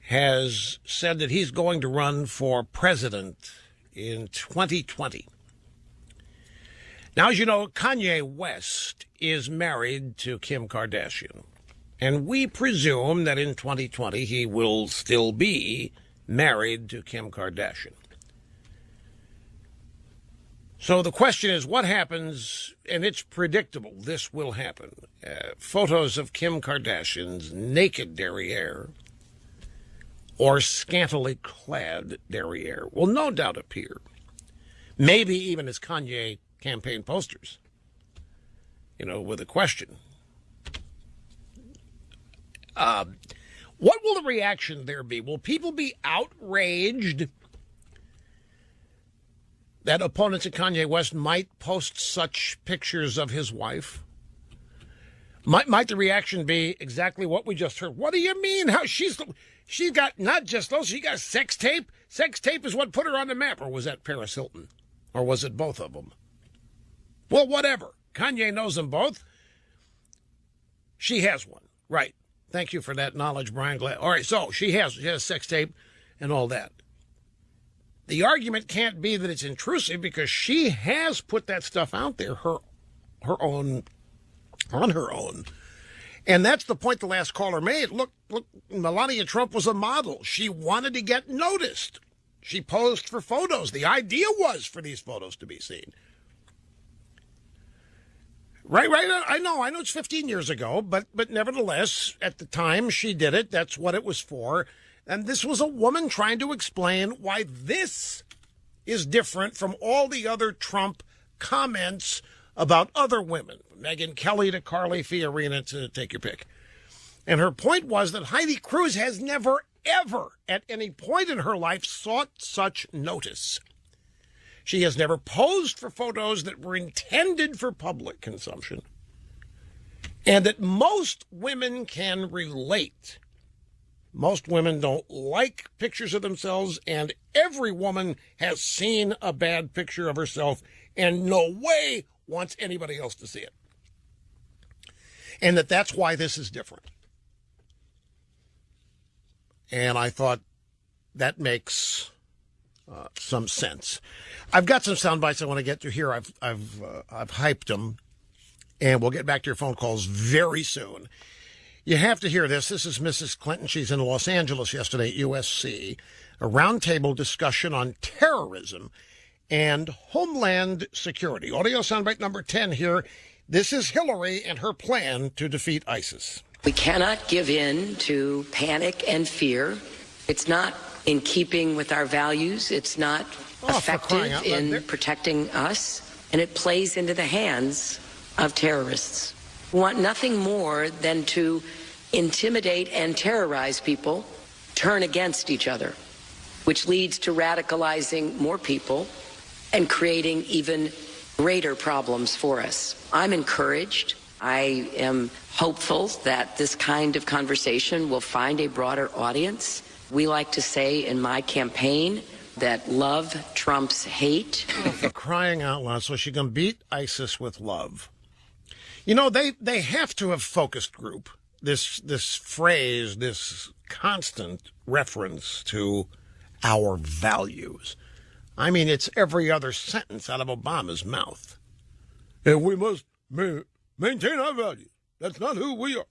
has said that he's going to run for president in 2020. Now, as you know, Kanye West is married to Kim Kardashian. And we presume that in 2020 he will still be married to Kim Kardashian. So the question is, what happens, and it's predictable, this will happen. Photos of Kim Kardashian's naked derriere or scantily clad derriere will no doubt appear. Maybe even as Kanye campaign posters, you know, with a question. What will the reaction there be? Will people be outraged that opponents of Kanye West might post such pictures of his wife? Might the reaction be exactly what we just heard? What do you mean? How she got not just those, she got sex tape? Sex tape is what put her on the map. Or was that Paris Hilton? Or was it both of them? Well, whatever. Kanye knows them both. She has one. Right. Thank you for that knowledge, Brian. Glad. All right, so she has sex tape and all that. The argument can't be that it's intrusive because she has put that stuff out there. Her on her own. And that's the point the last caller made. Look, Melania Trump was a model. She wanted to get noticed. She posed for photos. The idea was for these photos to be seen. Right. I know it's 15 years ago, but nevertheless, at the time she did it, that's what it was for. And this was a woman trying to explain why this is different from all the other Trump comments about other women, Megyn Kelly to Carly Fiorina, to take your pick. And her point was that Heidi Cruz has never, ever, at any point in her life, sought such notice. She has never posed for photos that were intended for public consumption, and that most women can relate. Most women don't like pictures of themselves, and every woman has seen a bad picture of herself and no way wants anybody else to see it. And that's why this is different. And I thought that makes some sense. I've got some sound bites I want to get to here. I've hyped them, and we'll get back to your phone calls very soon. You have to hear this. This is Mrs. Clinton. She's in Los Angeles yesterday at USC. A roundtable discussion on terrorism and homeland security. Audio soundbite number 10 here. This is Hillary and her plan to defeat ISIS. We cannot give in to panic and fear. It's not in keeping with our values. It's not effective in protecting us. And it plays into the hands of terrorists. We want nothing more than to intimidate and terrorize people, turn against each other, which leads to radicalizing more people and creating even greater problems for us. I'm encouraged. I am hopeful that this kind of conversation will find a broader audience. We like to say in my campaign that love trumps hate. Oh, for crying out loud. So she can beat ISIS with love. You know, they have to have focus group this phrase, this constant reference to our values. I mean, it's every other sentence out of Obama's mouth. And we must maintain our values. That's not who we are.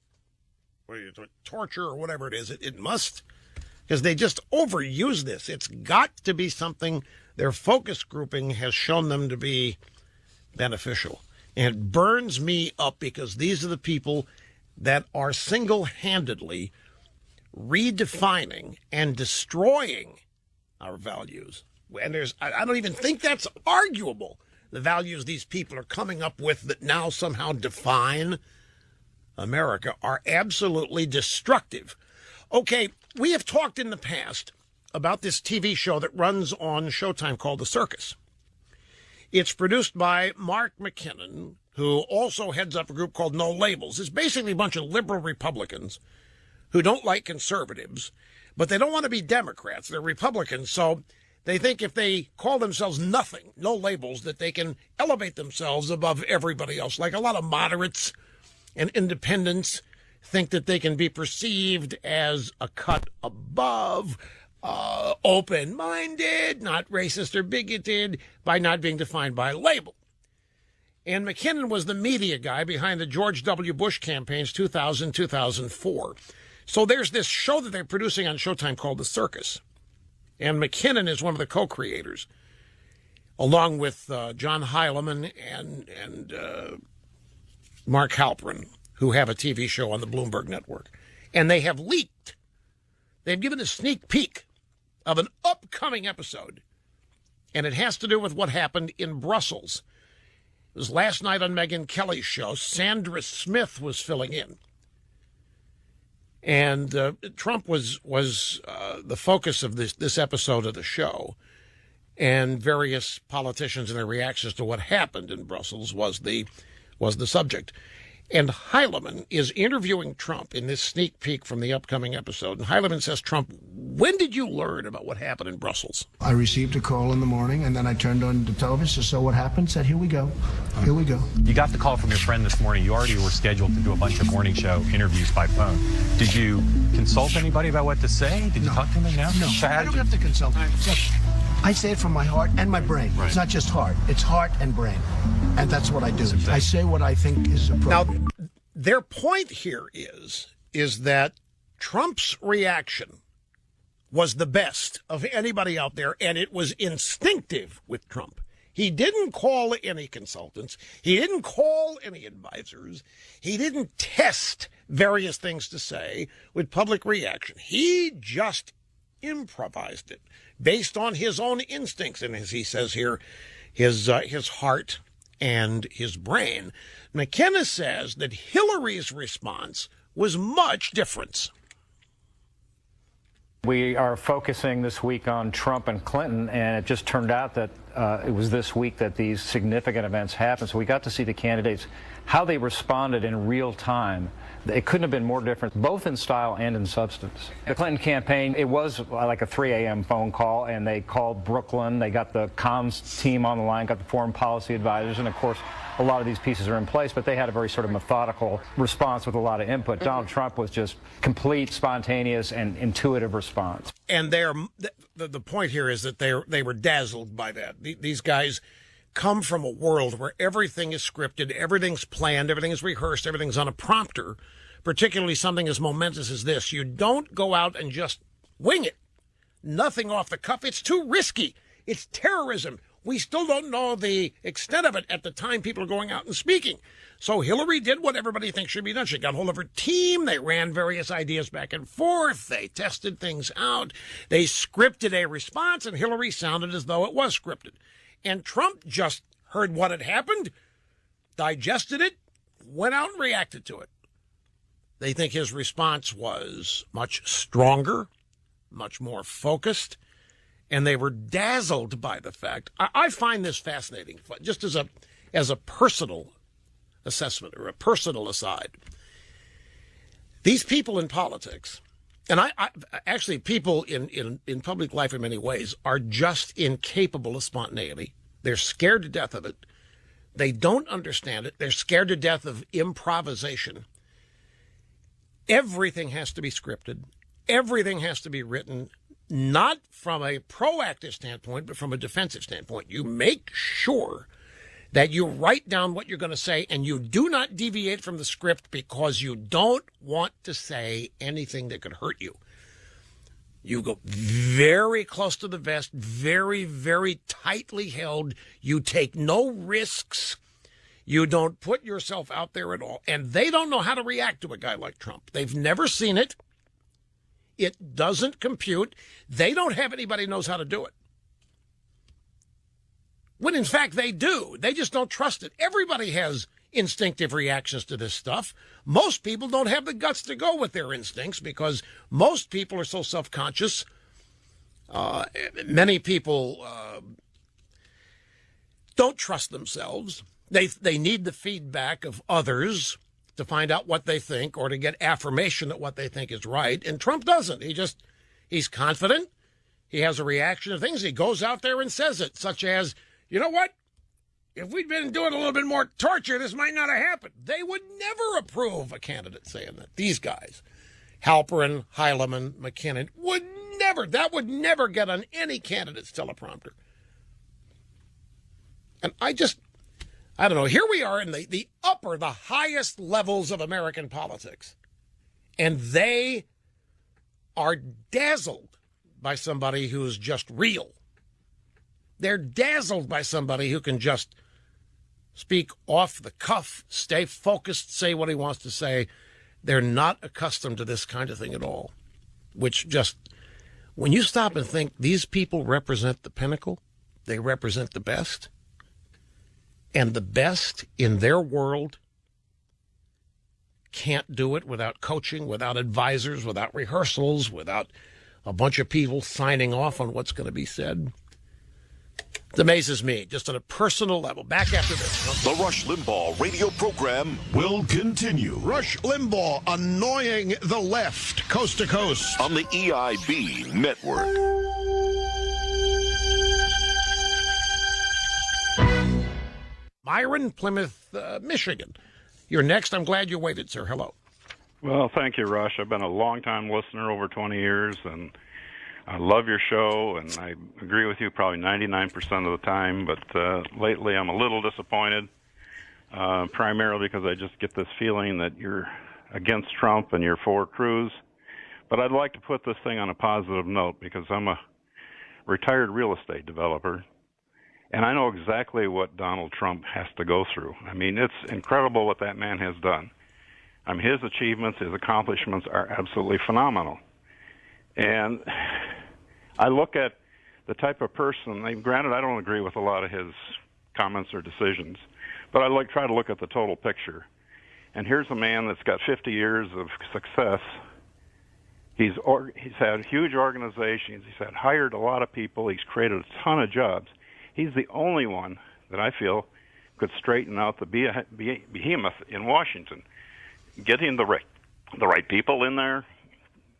Torture or whatever it is. It must, because they just overuse this. It's got to be something their focus grouping has shown them to be beneficial. And it burns me up because these are the people that are single-handedly redefining and destroying our values. And I don't even think that's arguable. The values these people are coming up with that now somehow define America are absolutely destructive. Okay, we have talked in the past about this TV show that runs on Showtime called The Circus. It's produced by Mark McKinnon, who also heads up a group called No Labels. It's basically a bunch of liberal Republicans who don't like conservatives, but they don't want to be Democrats. They're Republicans, so they think if they call themselves nothing, no labels, that they can elevate themselves above everybody else. Like a lot of moderates and independents think that they can be perceived as a cut above, open-minded, not racist or bigoted, by not being defined by a label. And McKinnon was the media guy behind the George W. Bush campaigns 2000-2004. So there's this show that they're producing on Showtime called The Circus. And McKinnon is one of the co-creators, along with John Heilemann and Mark Halperin, who have a TV show on the Bloomberg Network. And they have leaked. They've given a sneak peek of an upcoming episode. And it has to do with what happened in Brussels. It was last night on Megyn Kelly's show. Sandra Smith was filling in. And Trump was the focus of this episode of the show. And various politicians and their reactions to what happened in Brussels was the subject. And Heilemann is interviewing Trump in this sneak peek from the upcoming episode. And Heilemann says, Trump, when did you learn about what happened in Brussels? I received a call in the morning, and then I turned on the television. So what happened? Said, here we go. Here we go. You got the call from your friend this morning. You already were scheduled to do a bunch of morning show interviews by phone. Did you consult anybody about what to say? Did you talk to him now? No, I don't have to consult. I say it from my heart and my brain. Right. It's not just heart. It's heart and brain. And that's what I do. I say what I think is appropriate. Now, their point here is that Trump's reaction was the best of anybody out there, and it was instinctive with Trump. He didn't call any consultants. He didn't call any advisors. He didn't test various things to say with public reaction. He just improvised it based on his own instincts, and as he says here, his heart and his brain. McKenna says that Hillary's response was much different. We are focusing this week on Trump and Clinton, and it just turned out that it was this week that these significant events happened. So we got to see the candidates, how they responded in real time. It couldn't have been more different, both in style and in substance. The Clinton campaign, it was like a 3 a.m. phone call, and they called Brooklyn. They got the comms team on the line, got the foreign policy advisors, and of course, a lot of these pieces are in place, but they had a very sort of methodical response with a lot of input. Donald Trump was just complete, spontaneous, and intuitive response. And the point here is that they were dazzled by that. These guys come from a world where everything is scripted, everything's planned, everything is rehearsed, everything's on a prompter, particularly something as momentous as this. You don't go out and just wing it. Nothing off the cuff. It's too risky. It's terrorism. We still don't know the extent of it at the time people are going out and speaking. So Hillary did what everybody thinks should be done. She got hold of her team. They ran various ideas back and forth. They tested things out. They scripted a response, and Hillary sounded as though it was scripted. And Trump just heard what had happened, digested it, went out and reacted to it. They think his response was much stronger, much more focused, and they were dazzled by the fact. I find this fascinating, just as a personal assessment or a personal aside. These people in politics, and I actually people in public life in many ways, are just incapable of spontaneity. They're scared to death of it. They don't understand it. They're scared to death of improvisation. Everything has to be scripted. Everything has to be written, not from a proactive standpoint, but from a defensive standpoint. You make sure that you write down what you're going to say, and you do not deviate from the script because you don't want to say anything that could hurt you. You go very close to the vest, very, very tightly held. You take no risks. You don't put yourself out there at all. And they don't know how to react to a guy like Trump. They've never seen it. It doesn't compute. They don't have anybody who knows how to do it. When in fact they do. They just don't trust it. Everybody has instinctive reactions to this stuff. Most people don't have the guts to go with their instincts because most people are so self-conscious. Many people don't trust themselves. They need the feedback of others to find out what they think or to get affirmation that what they think is right. And Trump doesn't. He's confident. He has a reaction to things. He goes out there and says it, such as, you know what? If we'd been doing a little bit more torture, this might not have happened. They would never approve a candidate saying that. These guys, Halperin, Heilemann, McKinnon, would never. That would never get on any candidate's teleprompter. And I don't know. Here we are in the highest levels of American politics. And they are dazzled by somebody who's just real. They're dazzled by somebody who can just speak off the cuff, stay focused, say what he wants to say. They're not accustomed to this kind of thing at all, which just, when you stop and think these people represent the pinnacle, they represent the best, and the best in their world can't do it without coaching, without advisors, without rehearsals, without a bunch of people signing off on what's going to be said. It amazes me, just on a personal level. Back after this. The Rush Limbaugh radio program will continue. Rush Limbaugh annoying the left, coast to coast. On the EIB network. Myron, Plymouth, Michigan. You're next. I'm glad you waited, sir. Hello. Well, thank you, Rush. I've been a long-time listener, over 20 years, and I love your show, and I agree with you probably 99% of the time, but lately I'm a little disappointed, primarily because I just get this feeling that you're against Trump and you're for Cruz. But I'd like to put this thing on a positive note because I'm a retired real estate developer, and I know exactly what Donald Trump has to go through. I mean, it's incredible what that man has done. I mean, his achievements, his accomplishments are absolutely phenomenal. And I look at the type of person, granted, I don't agree with a lot of his comments or decisions, but I try to look at the total picture. And here's a man that's got 50 years of success. He's had huge organizations. He's hired a lot of people. He's created a ton of jobs. He's the only one that I feel could straighten out the behemoth in Washington, getting the right people in there,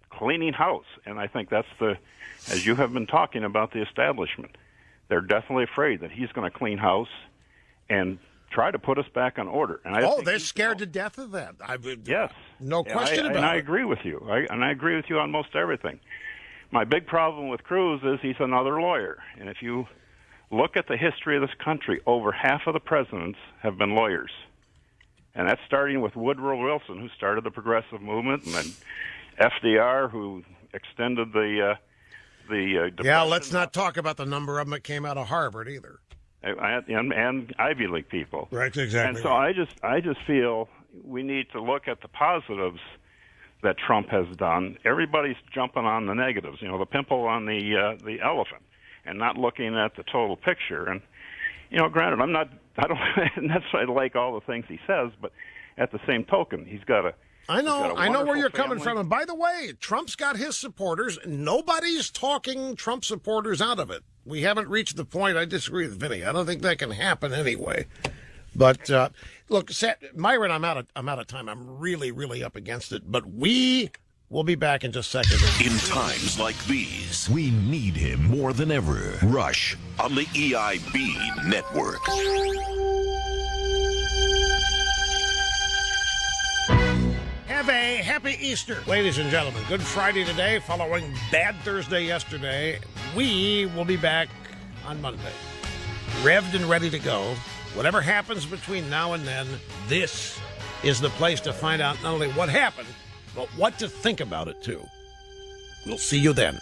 cleaning house. And I think that's as you have been talking about the establishment, they're definitely afraid that he's going to clean house and try to put us back on order. And they're scared to death of that. Yes. No question about it. And I agree with you. I agree with you on most everything. My big problem with Cruz is he's another lawyer. And if you look at the history of this country, over half of the presidents have been lawyers. And that's starting with Woodrow Wilson, who started the progressive movement, and then FDR, who extended the yeah, let's not talk about the number of them that came out of Harvard either. And Ivy League people. Right, exactly. And so I just feel we need to look at the positives that Trump has done. Everybody's jumping on the negatives, the pimple on the elephant, and not looking at the total picture. And granted, I don't necessarily like all the things he says, but at the same token, he's got a I know where you're coming from. And by the way, Trump's got his supporters. Nobody's talking Trump supporters out of it. We haven't reached the point. I disagree with Vinny. I don't think that can happen anyway. But look, Myron, I'm out of time. I'm really, really up against it. But we will be back in just a second. In times like these, we need him more than ever. Rush on the EIB network. Have a happy Easter, ladies and gentlemen. Good Friday today, following Bad Thursday yesterday. We will be back on Monday, revved and ready to go. Whatever happens between now and then, this is the place to find out not only what happened, but what to think about it, too. We'll see you then.